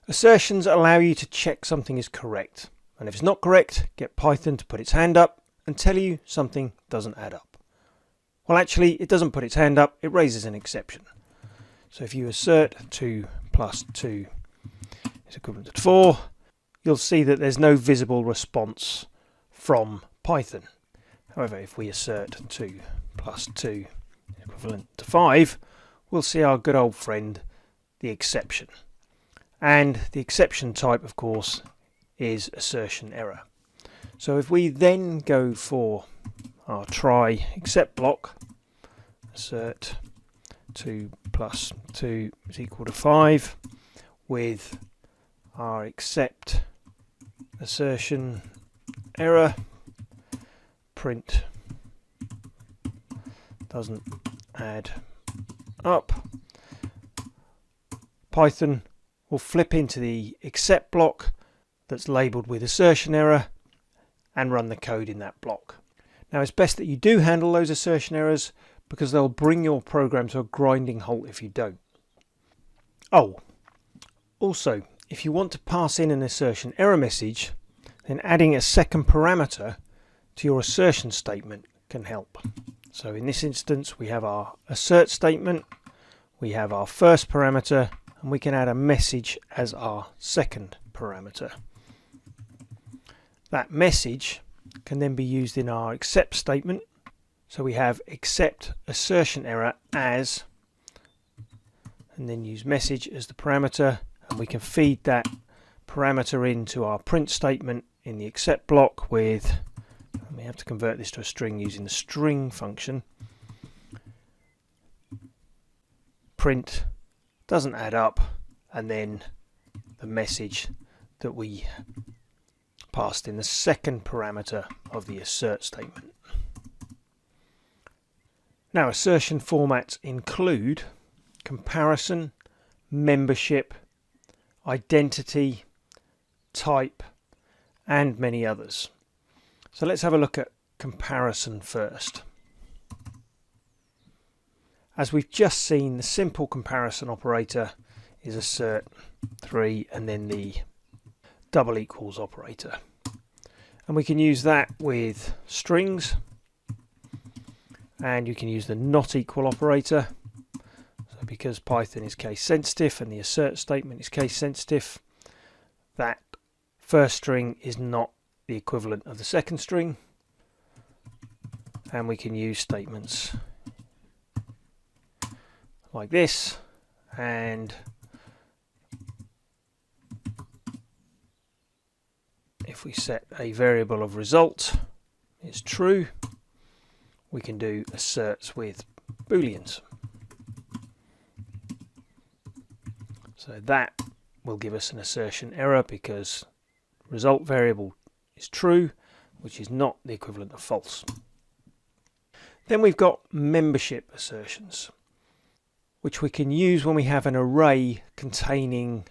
Speaker 1: Assertions allow you to check something is correct, and if it's not correct, get Python to put its hand up and tell you something doesn't add up. Well, actually, it doesn't put its hand up, it raises an exception. So if you assert 2 plus 2 is equivalent to 4, you'll see that there's no visible response from Python. However, if we assert 2 plus 2 equivalent to 5, we'll see our good old friend, the exception. And the exception type, of course, is assertion error. So if we then go for our try except block, assert 2 plus 2 is equal to 5, with our except assertion error, print doesn't add up, Python will flip into the except block that's labelled with assertion error and run the code in that block. Now it's best that you do handle those assertion errors, because they'll bring your program to a grinding halt if you don't. Oh, also, if you want to pass in an assertion error message, then adding a second parameter to your assertion statement can help. So in this instance, we have our assert statement, we have our first parameter, and we can add a message as our second parameter. That message can then be used in our except statement. So we have except assertion error as, and then use message as the parameter, and we can feed that parameter into our print statement in the except block with, and we have to convert this to a string using the string function. Print doesn't add up, and then the message that we passed in the second parameter of the assert statement. Now, assertion formats include comparison, membership, identity, type, and many others. So let's have a look at comparison first. As we've just seen, the simple comparison operator is assert 3 and then the double equals operator. And we can use that with strings, and you can use the not equal operator. So because Python is case sensitive and the assert statement is case sensitive, that first string is not the equivalent of the second string, and we can use statements like this, and if we set a variable of result is true, we can do asserts with booleans. So that will give us an assertion error because result variable is true, which is not the equivalent of false. Then we've got membership assertions, which we can use when we have an array containing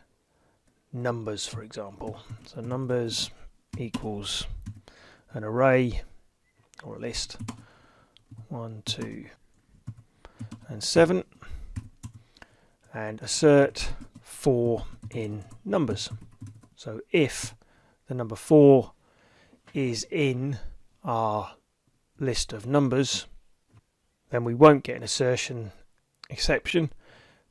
Speaker 1: numbers, for example. So numbers equals an array or a list, 1, 2, and 7, and assert 4 in numbers. So if the number 4 is in our list of numbers, then we won't get an assertion exception,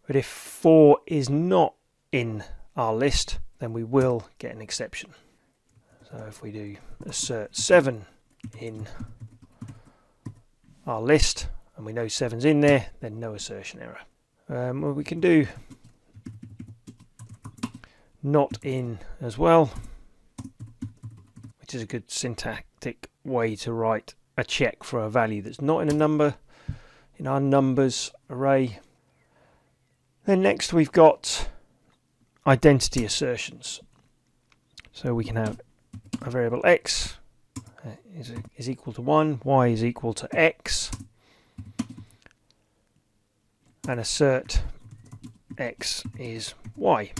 Speaker 1: but if 4 is not in our list, then we will get an exception. So if we do assert 7 in our list and we know 7's in there, then no assertion error. Well, we can do not in as well, which is a good syntactic way to write a check for a value that's not in a number in our numbers array. Then next we've got identity assertions. So we can have a variable x is equal to 1, y is equal to x, and assert x is y.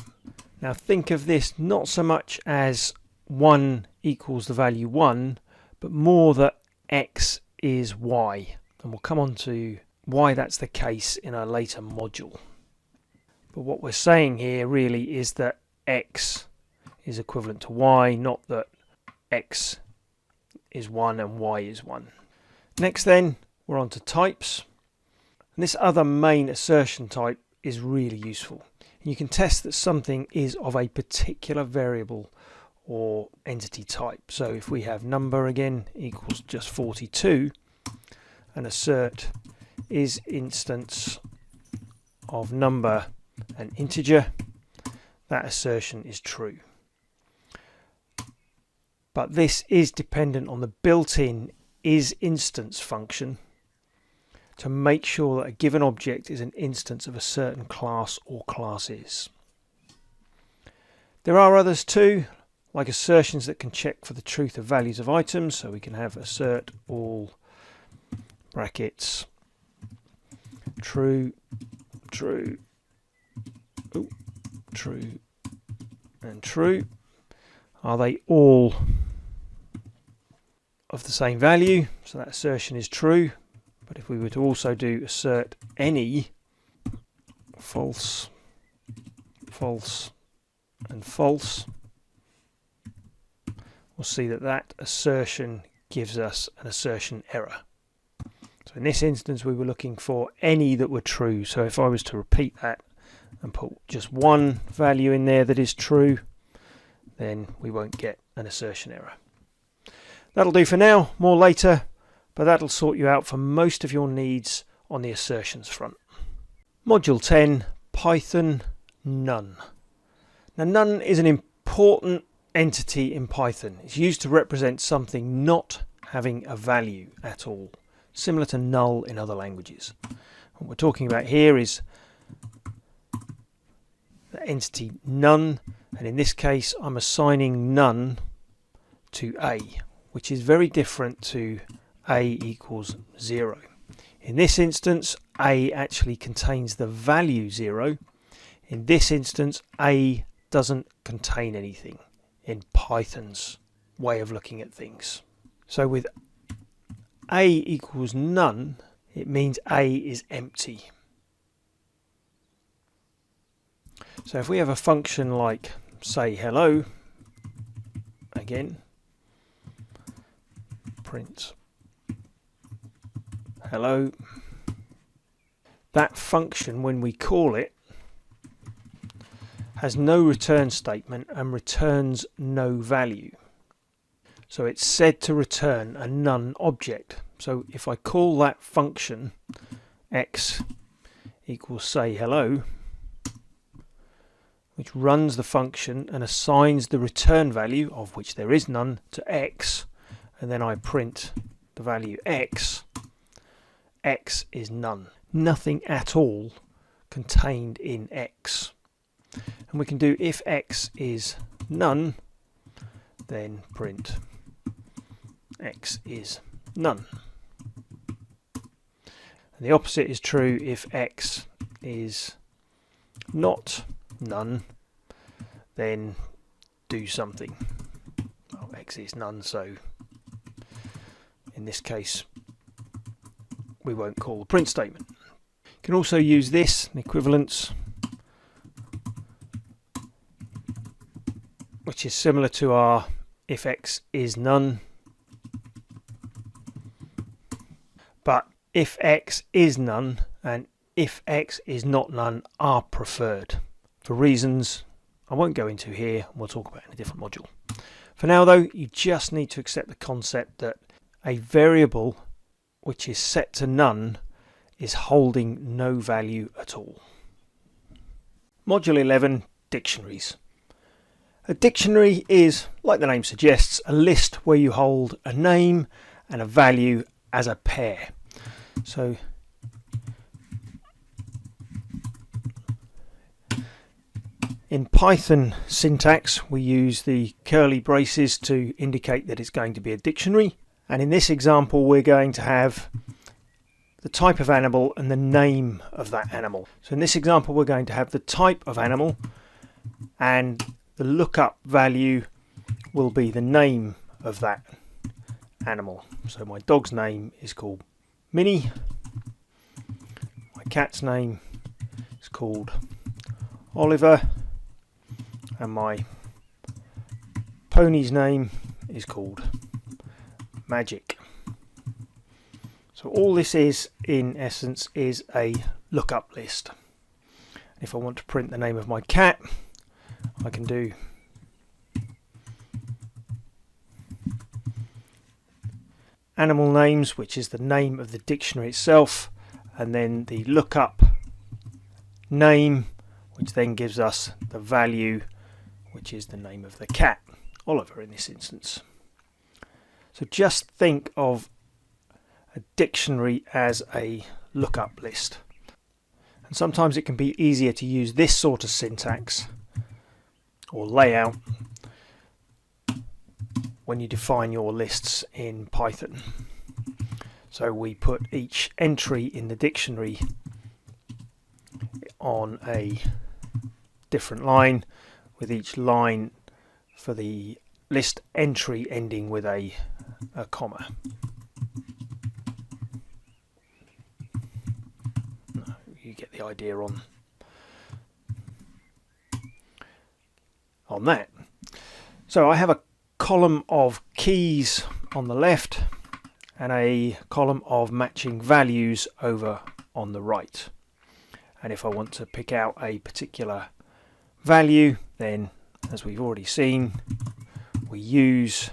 Speaker 1: Now think of this not so much as 1 equals the value 1, but more that x is y. And we'll come on to why that's the case in a later module. But what we're saying here really is that x is equivalent to y, not that x is 1 and y is 1. Next then, we're on to types. And this other main assertion type is really useful. You can test that something is of a particular variable or entity type. So if we have number again equals just 42, and assert is instance of number and integer, that assertion is true. But this is dependent on the built-in isInstance function to make sure that a given object is an instance of a certain class or classes. There are others too, like assertions that can check for the truth of values of items. So we can have assert all brackets true, true, true and true. Are they all of the same value? So that assertion is true. But if we were to also do assert any false, false and false, we'll see that that assertion gives us an assertion error. So in this instance we were looking for any that were true. So if I was to repeat that and put just one value in there that is true, then we won't get an assertion error. That'll do for now, more later, but that'll sort you out for most of your needs on the assertions front. Module 10, Python none. Now none is an important entity in Python. It's used to represent something not having a value at all, similar to null in other languages. What we're talking about here is the entity none, and in this case I'm assigning none to A, which is very different to A equals 0. In this instance A actually contains the value 0. In this instance A doesn't contain anything in Python's way of looking at things. So with A equals none, it means A is empty. So if we have a function like say hello, again, print hello, that function when we call it has no return statement and returns no value. So it's said to return a none object. So if I call that function x equals say hello, which runs the function and assigns the return value, of which there is none, to x, and then I print the value x, x is none. Nothing at all contained in x. And we can do if x is none, then print x is none. And the opposite is true if x is not none, then do something. Well, x is none, so in this case we won't call the print statement. You can also use this, an equivalence, which is similar to our if x is none, but if x is none and if x is not none are preferred for reasons I won't go into here, and we'll talk about in a different module. For now though, you just need to accept the concept that a variable which is set to none is holding no value at all. Module 11, Dictionaries. A dictionary is, like the name suggests, a list where you hold a name and a value as a pair. So in Python syntax we use the curly braces to indicate that it's going to be a dictionary, and in this example we're going to have the type of animal and the name of that animal. So in this example we're going to have the type of animal and the lookup value will be the name of that animal. So my dog's name is called Minnie, my cat's name is called Oliver, and my pony's name is called Magic. So all this is, in essence, is a lookup list. If I want to print the name of my cat, I can do animal names, which is the name of the dictionary itself, and then the lookup name, which then gives us the value, which is the name of the cat, Oliver in this instance. So just think of a dictionary as a lookup list. And sometimes it can be easier to use this sort of syntax or layout when you define your lists in Python. So we put each entry in the dictionary on a different line, with each line for the list entry ending with a comma. You get the idea on that. So I have a column of keys on the left and a column of matching values over on the right. And if I want to pick out a particular value, then as we've already seen, we use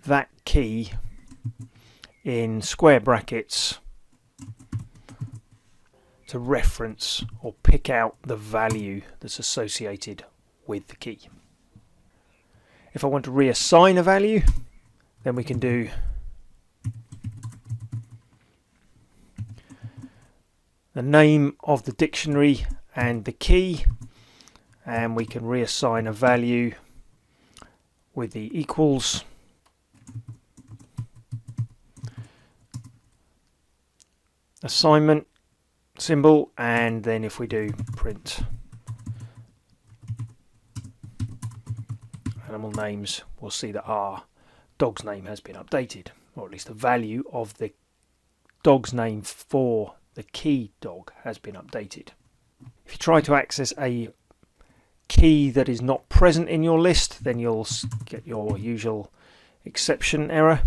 Speaker 1: that key in square brackets to reference or pick out the value that's associated with the key. If I want to reassign a value, then we can do the name of the dictionary and the key, and we can reassign a value with the equals assignment symbol, and then if we do print animal names, we'll see that our dog's name has been updated, or at least the value of the dog's name for the key dog has been updated. If you try to access a key that is not present in your list, then you'll get your usual exception error.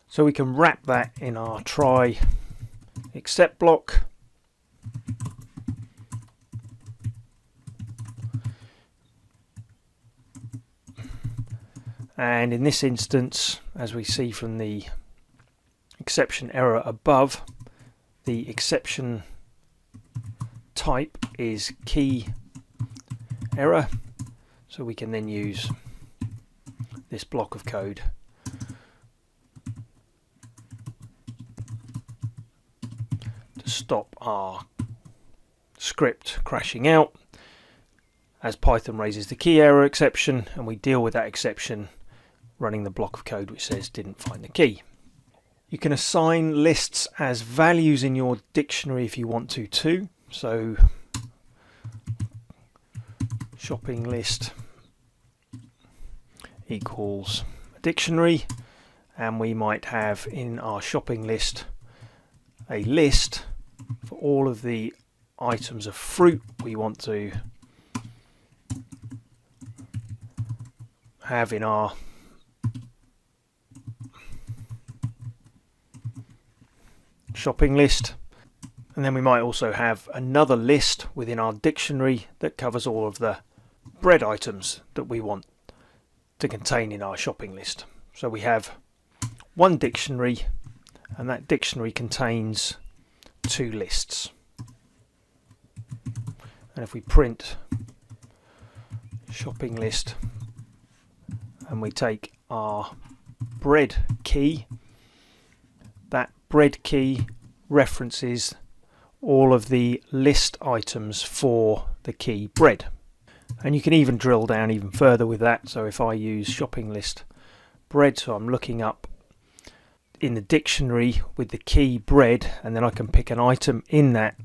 Speaker 1: So we can wrap that in our try except block. And in this instance, as we see from the exception error above, the exception type is key error. So we can then use this block of code to stop our script crashing out as Python raises the key error exception, and we deal with that exception running the block of code which says didn't find the key. You can assign lists as values in your dictionary if you want to too. So shopping list equals a dictionary, and we might have in our shopping list a list for all of the items of fruit we want to have in our shopping list. And then we might also have another list within our dictionary that covers all of the bread items that we want to contain in our shopping list. So we have one dictionary, and that dictionary contains two lists. And if we print shopping list and we take our bread key, that bread key references all of the list items for the key bread. And you can even drill down even further with that. So if I use shopping list bread, so I'm looking up in the dictionary with the key bread, and then I can pick an item in that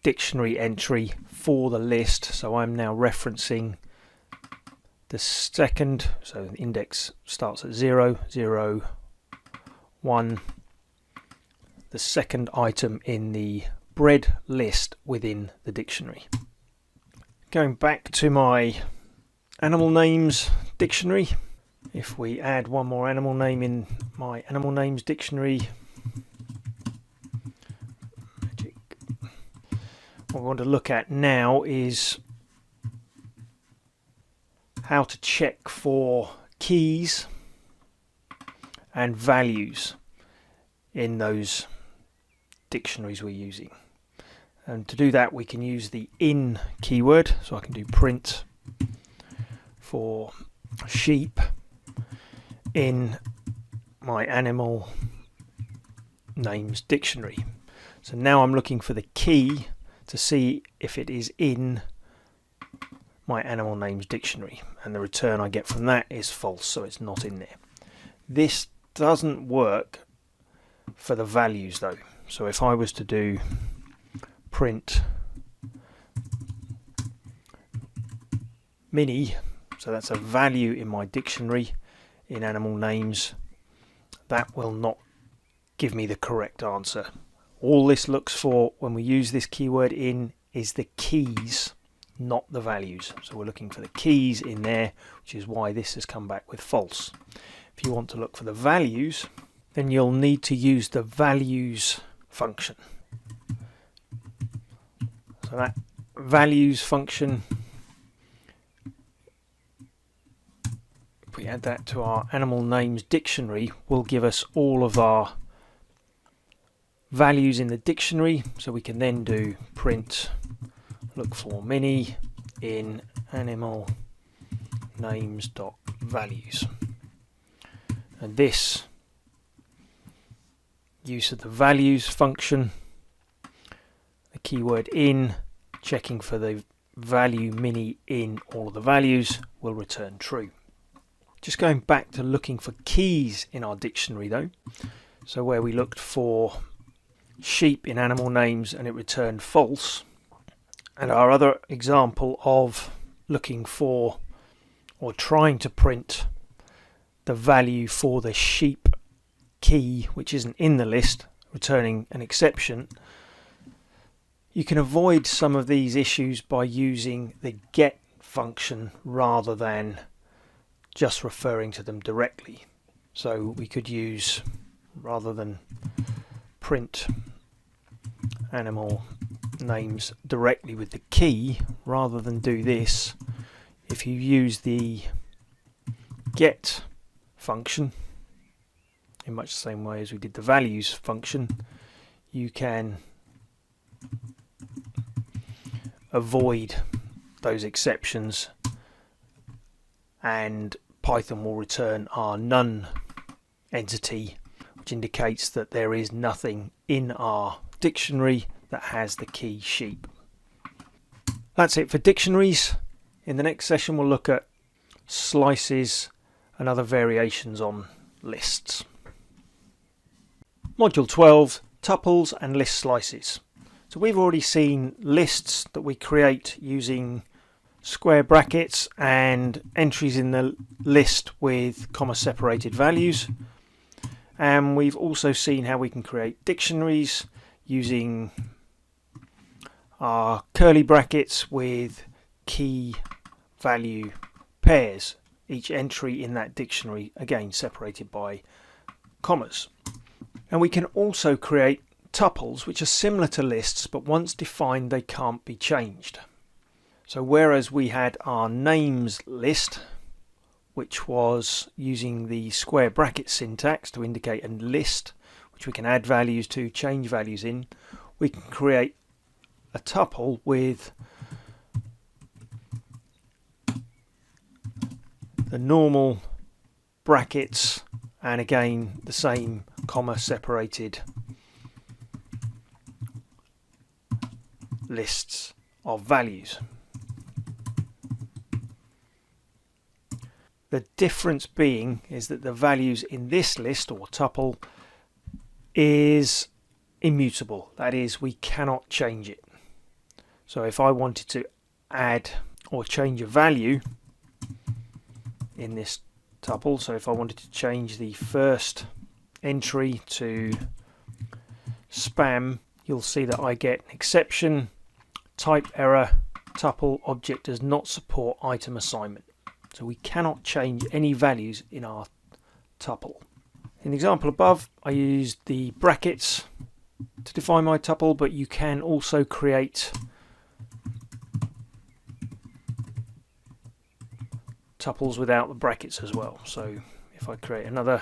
Speaker 1: dictionary entry for the list. So I'm now referencing the second, so the index starts at 0, 0, 1, the second item in the bread list within the dictionary. Going back to my animal names dictionary, if we add one more animal name in my animal names dictionary, magic. What we want to look at now is how to check for keys and values in those dictionaries we're using. And to do that we can use the in keyword, so I can do print for sheep in my animal names dictionary. So now I'm looking for the key to see if it is in my animal names dictionary, and the return I get from that is false, so it's not in there. This doesn't work for the values though. So if I was to do print mini, so that's a value in my dictionary in animal names, that will not give me the correct answer. All this looks for when we use this keyword in is the keys, not the values. So we're looking for the keys in there, which is why this has come back with false. If you want to look for the values, then you'll need to use the values function. So that values function, if we add that to our animal names dictionary, will give us all of our values in the dictionary. So we can then do print look for mini in animal names dot values, and this use of the values function, the keyword in, checking for the value mini in all of the values, will return true. Just going back to looking for keys in our dictionary though, so where we looked for sheep in animal names and it returned false, and our other example of looking for or trying to print the value for the sheep key which isn't in the list, returning an exception, you can avoid some of these issues by using the get function rather than just referring to them directly. So we could use, rather than print animal names directly with the key, rather than do this, if you use the get function in much the same way as we did the values function, you can avoid those exceptions, and Python will return our none entity, which indicates that there is nothing in our dictionary that has the key sheep. That's it for dictionaries. In the next session we'll look at slices and other variations on lists. Module 12, tuples and list slices. So we've already seen lists that we create using square brackets and entries in the list with comma separated values, and we've also seen how we can create dictionaries using our curly brackets with key value pairs, each entry in that dictionary again separated by commas. And we can also create tuples which are similar to lists, but once defined they can't be changed. So whereas we had our names list, which was using the square bracket syntax to indicate a list which we can add values to, change values in, we can create a tuple with the normal brackets and again the same comma separated lists of values. The difference being is that the values in this list or tuple is immutable, that is, we cannot change it. So if I wanted to add or change a value in this tuple, so if I wanted to change the first entry to spam, you'll see that I get an exception, type error, tuple object does not support item assignment. So we cannot change any values in our tuple. In the example above, I used the brackets to define my tuple, but you can also create tuples without the brackets as well. So if I create another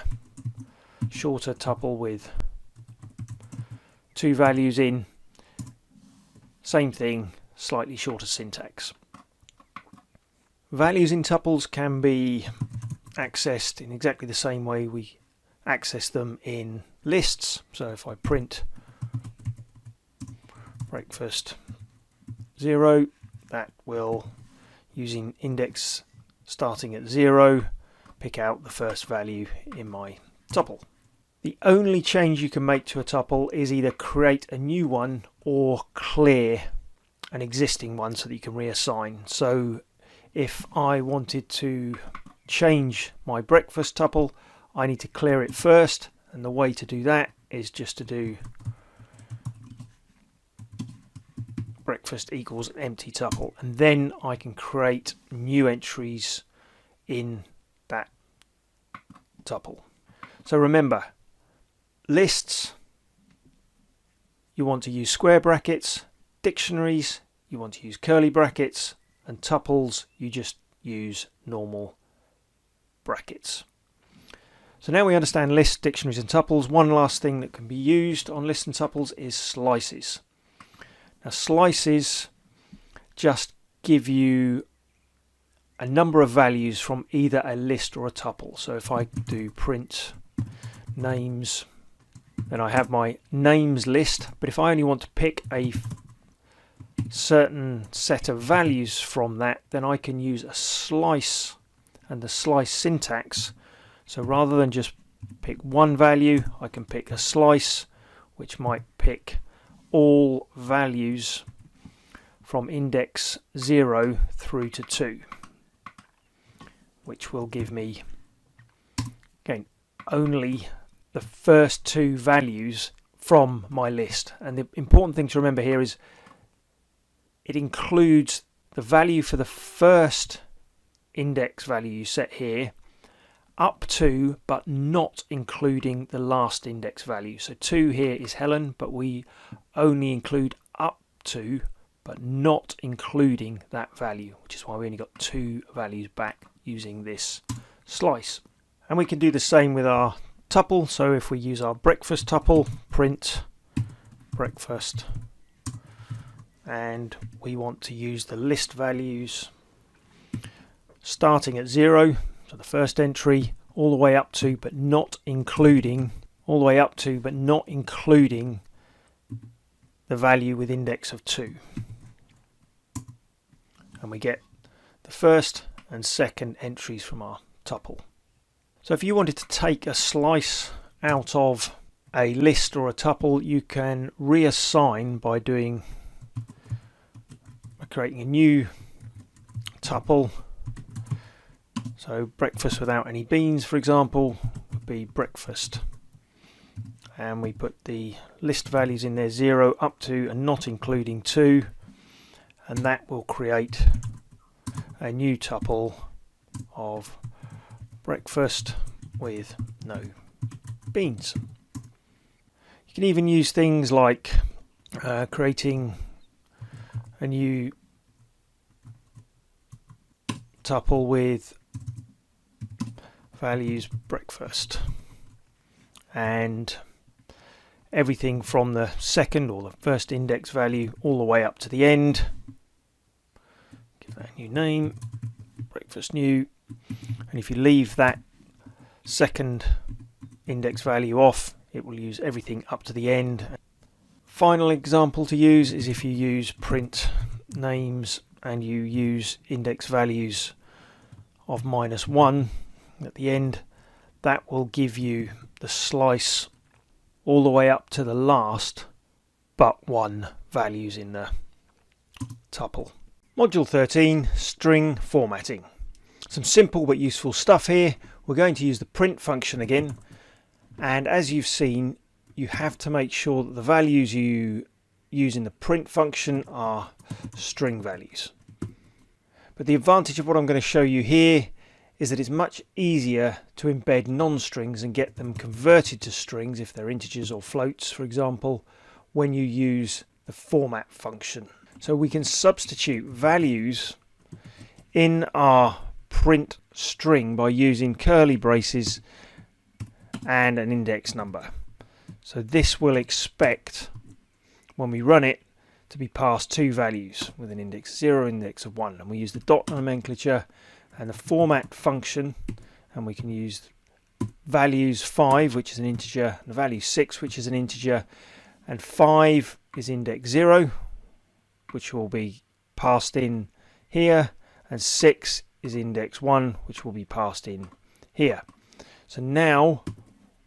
Speaker 1: shorter tuple with 2 values in, same thing, slightly shorter syntax. Values in tuples can be accessed in exactly the same way we access them in lists. So if I print breakfast 0, that will, using index starting at 0, pick out the first value in my tuple. The only change you can make to a tuple is either create a new one or clear an existing one so that you can reassign. So if I wanted to change my breakfast tuple, I need to clear it first, and the way to do that is just to do breakfast equals an empty tuple, and then I can create new entries in that tuple. So remember, lists, you want to use square brackets; dictionaries, you want to use curly brackets; and tuples, you just use normal brackets. So now we understand lists, dictionaries and tuples. One last thing that can be used on lists and tuples is slices. Now slices just give you a number of values from either a list or a tuple. So if I do print names, then I have my names list, but if I only want to pick a certain set of values from that, then I can use a slice and the slice syntax. So rather than just pick one value, I can pick a slice which might pick all values from index 0 through to 2, which will give me, again, only the first 2 values from my list. And the important thing to remember here is it includes the value for the first index value you set here up to, but not including the last index value. So 2 here is Helen, but we only include up to, but not including that value, which is why we only got 2 values back using this slice. And we can do the same with our tuple. So if we use our breakfast tuple, print breakfast, and we want to use the list values starting at 0, so the first entry, all the way up to but not including, the value with index of 2. And we get the first and second entries from our tuple. So if you wanted to take a slice out of a list or a tuple, you can reassign by creating a new tuple. So breakfast without any beans, for example, would be breakfast. And we put the list values in there, 0 up to and not including 2. And that will create a new tuple of breakfast with no beans. You can even use things like creating a new tuple with values breakfast and everything from the second or the first index value all the way up to the end. Give that a new name, breakfast new, and if you leave that second index value off, it will use everything up to the end. Final example to use is if you use print names and you use index values of -1 at the end, that will give you the slice all the way up to the last but 1 values in the tuple. Module 13, string formatting. Some simple but useful stuff here. We're going to use the print function again, and as you've seen, you have to make sure that the values you use in the print function are string values. But the advantage of what I'm going to show you here is that it's much easier to embed non-strings and get them converted to strings if they're integers or floats, for example, when you use the format function. So we can substitute values in our print string by using curly braces and an index number. So this will expect, when we run it, to be passed two values with an index of 0 and index of 1. And we use the dot nomenclature and the format function, and we can use values 5, which is an integer, and the value 6, which is an integer, and 5 is index 0, which will be passed in here, and 6 is index 1, which will be passed in here. So now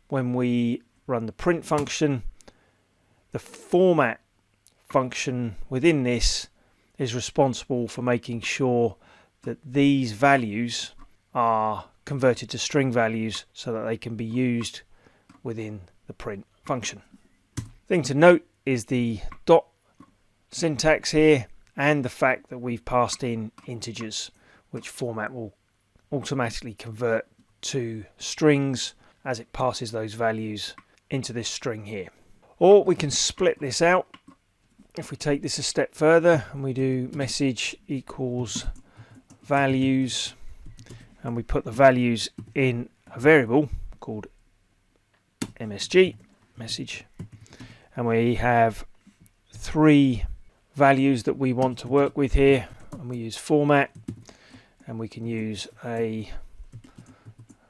Speaker 1: when we run the print function, the format function within this is responsible for making sure that these values are converted to string values so that they can be used within the print function. Thing to note is the dot syntax here and the fact that we've passed in integers, which format will automatically convert to strings as it passes those values into this string here. Or we can split this out. If we take this a step further and we do message equals values, and we put the values in a variable called msg, message, and we have 3 values that we want to work with here, and we use format, and we can use we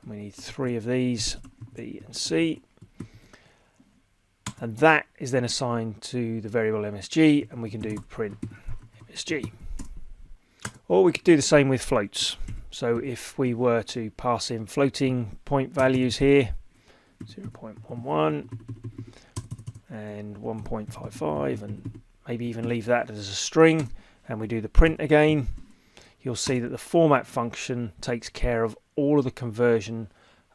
Speaker 1: need 3 of these, B and C, and that is then assigned to the variable msg, and we can do print msg. Or we could do the same with floats. So if we were to pass in floating point values here, 0.11 and 1.55, and maybe even leave that as a string, and we do the print again, you'll see that the format function takes care of all of the conversion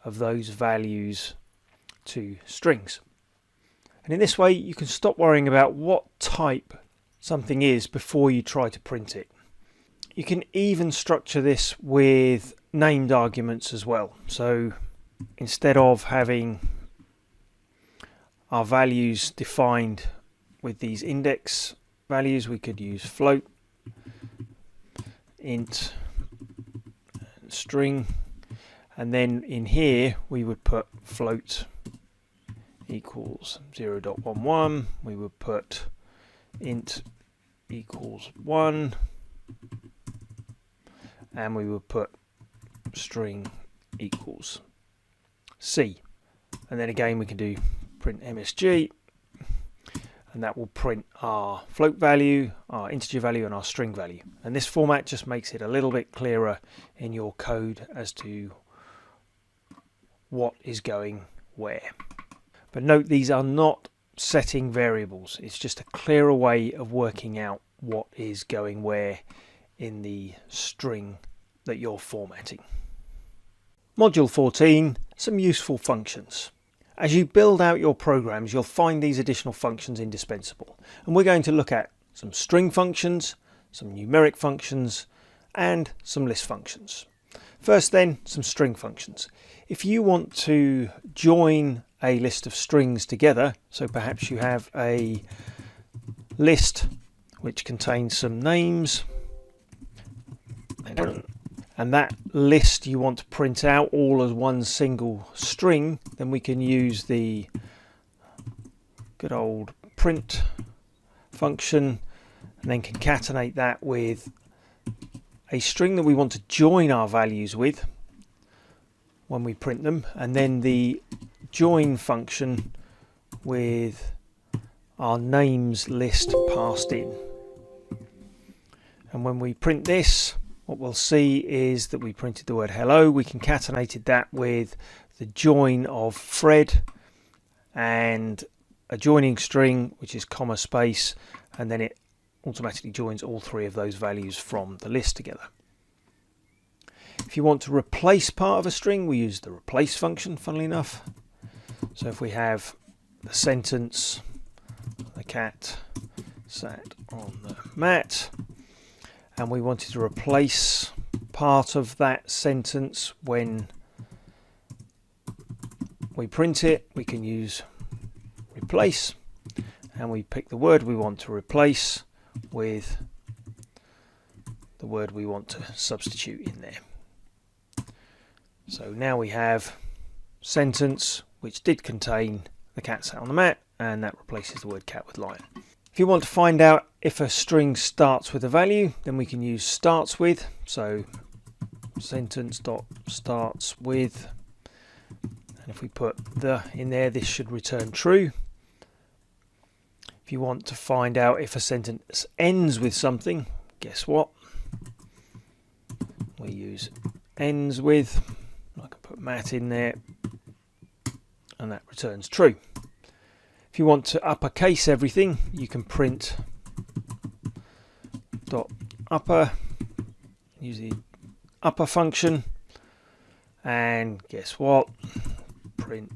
Speaker 1: of those values to strings. And in this way you can stop worrying about what type something is before you try to print it. You can even structure this with named arguments as well. So instead of having our values defined with these index values, we could use float, int, and string, and then in here we would put float equals 0.11, we would put int equals 1, and we would put string equals C. And then again we can do print msg, and that will print our float value, our integer value, and our string value. And this format just makes it a little bit clearer in your code as to what is going where. But note, these are not setting variables. It's just a clearer way of working out what is going where in the string that you're formatting. Module 14, some useful functions. As you build out your programs, you'll find these additional functions indispensable. And we're going to look at some string functions, some numeric functions, and some list functions. First then, some string functions. If you want to join a list of strings together, so perhaps you have a list which contains some names, and that list you want to print out all as one single string, then we can use the good old print function and then concatenate that with a string that we want to join our values with when we print them, and then the join function with our names list passed in. And when we print this, what we'll see is that we printed the word hello. We concatenated that with the join of Fred and a joining string, which is comma space, and then it automatically joins all 3 of those values from the list together. If you want to replace part of a string, we use the replace function, funnily enough. So if we have the sentence, the cat sat on the mat, and we wanted to replace part of that sentence when we print it, we can use replace, and we pick the word we want to replace with the word we want to substitute in there. So now we have sentence which did contain the cat sat on the mat, and that replaces the word cat with lion. If you want to find out if a string starts with a value, then we can use starts with. So sentence dot starts with, and if we put the in there, this should return true. If you want to find out if a sentence ends with something, guess what? We use ends with. I can put Matt in there, and that returns true. If you want to uppercase everything, you can print dot upper, use the upper function, and guess what? Print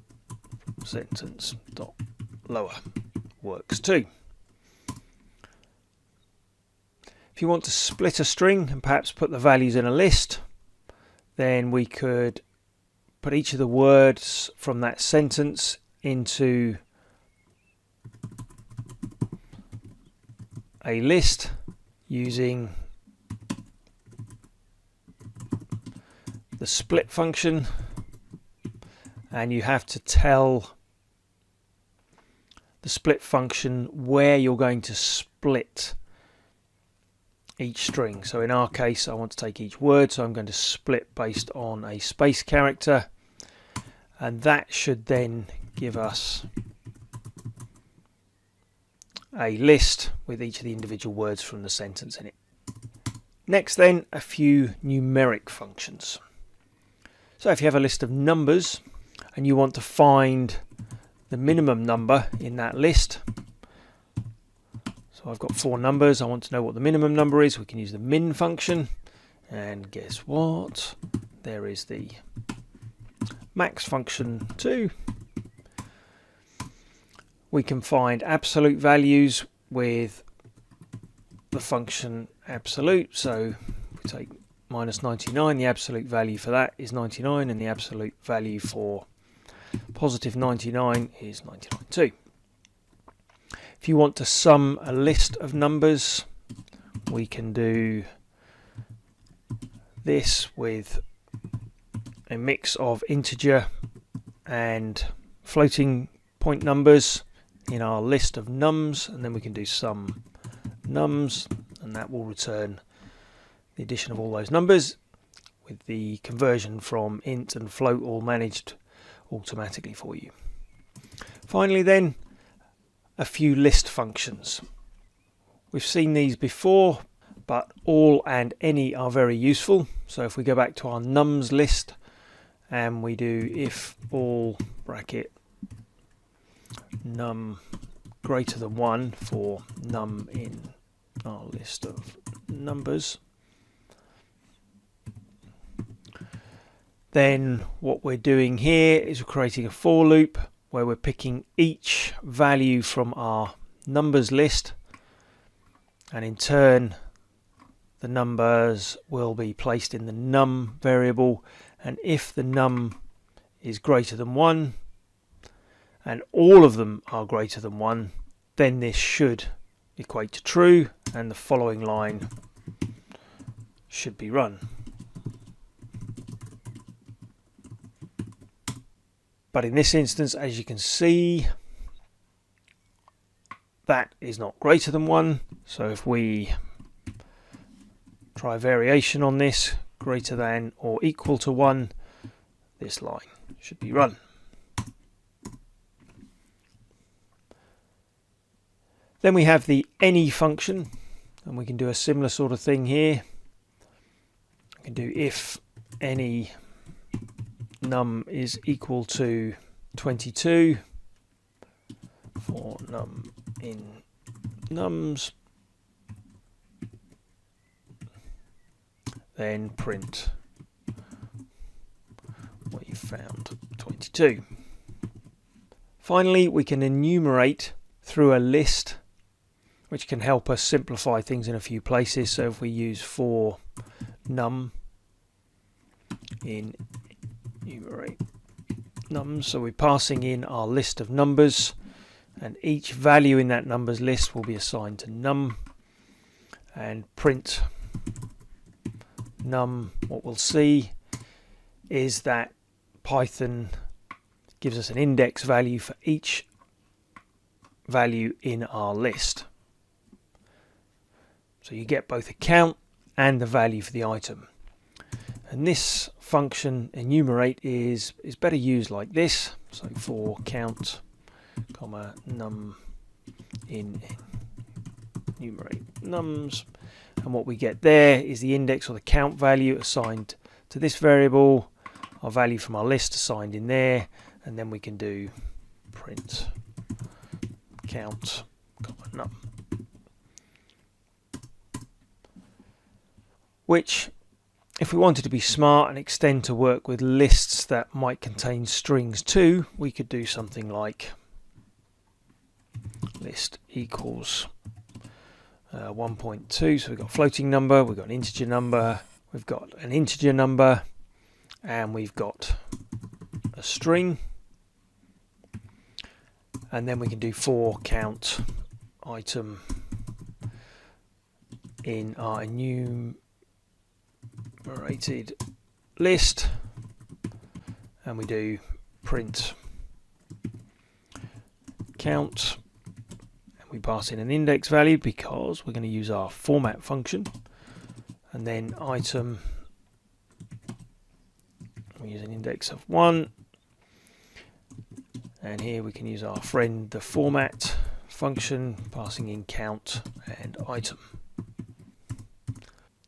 Speaker 1: sentence dot lower works too. If you want to split a string and perhaps put the values in a list, then we could put each of the words from that sentence into a list using the split function, and you have to tell the split function where you're going to split each string. So in our case, I want to take each word, so I'm going to split based on a space character, and that should then give us a list with each of the individual words from the sentence in it. Next then, a few numeric functions. So if you have a list of numbers and you want to find the minimum number in that list, so I've got 4 numbers, I want to know what the minimum number is, we can use the min function, and guess what? There is the max function too. We can find absolute values with the function absolute, so if we take minus 99, the absolute value for that is 99, and the absolute value for positive 99 is 99 too. If you want to sum a list of numbers, we can do this with a mix of integer and floating point numbers in our list of nums, and then we can do sum nums, and that will return the addition of all those numbers with the conversion from int and float all managed automatically for you. Finally then, a few list functions. We've seen these before, but all and any are very useful. So if we go back to our nums list and we do if all bracket num greater than 1 for num in our list of numbers, then what we're doing here is we're creating a for loop where we're picking each value from our numbers list, and in turn the numbers will be placed in the num variable, and if the num is greater than 1 and all of them are greater than 1, then this should equate to true and the following line should be run. But in this instance, as you can see, that is not greater than 1. So if we try variation on this, greater than or equal to 1, this line should be run. Then we have the any function, and we can do a similar sort of thing here. We can do if any num is equal to 22 for num in nums, then print what you found, 22. Finally, we can enumerate through a list, which can help us simplify things in a few places. So if we use for num in enumerate nums, so we're passing in our list of numbers, and each value in that numbers list will be assigned to num, and print num. What we'll see is that Python gives us an index value for each value in our list. So you get both a count and the value for the item. And this function enumerate is better used like this. So for count, comma, num in enumerate nums. And what we get there is the index or the count value assigned to this variable, our value from our list assigned in there, and then we can do print count, comma, num. Which, if we wanted to be smart and extend to work with lists that might contain strings too, we could do something like list equals 1.2. So we've got a floating number, we've got an integer number, we've got an integer number, and we've got a string. And then we can do for count item in our enumerated list, and we do print count, and we pass in an index value because we're going to use our format function, and then item, we use an index of 1, and here we can use our friend the format function, passing in count and item.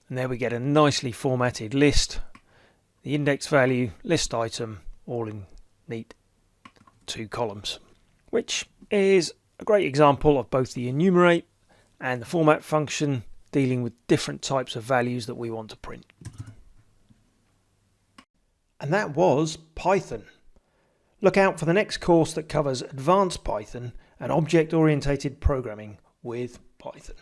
Speaker 1: And there we get a nicely formatted list, the index value, list item, all in neat 2 columns, which is a great example of both the enumerate and the format function dealing with different types of values that we want to print. And that was Python. Look out for the next course that covers advanced Python and object-oriented programming with Python.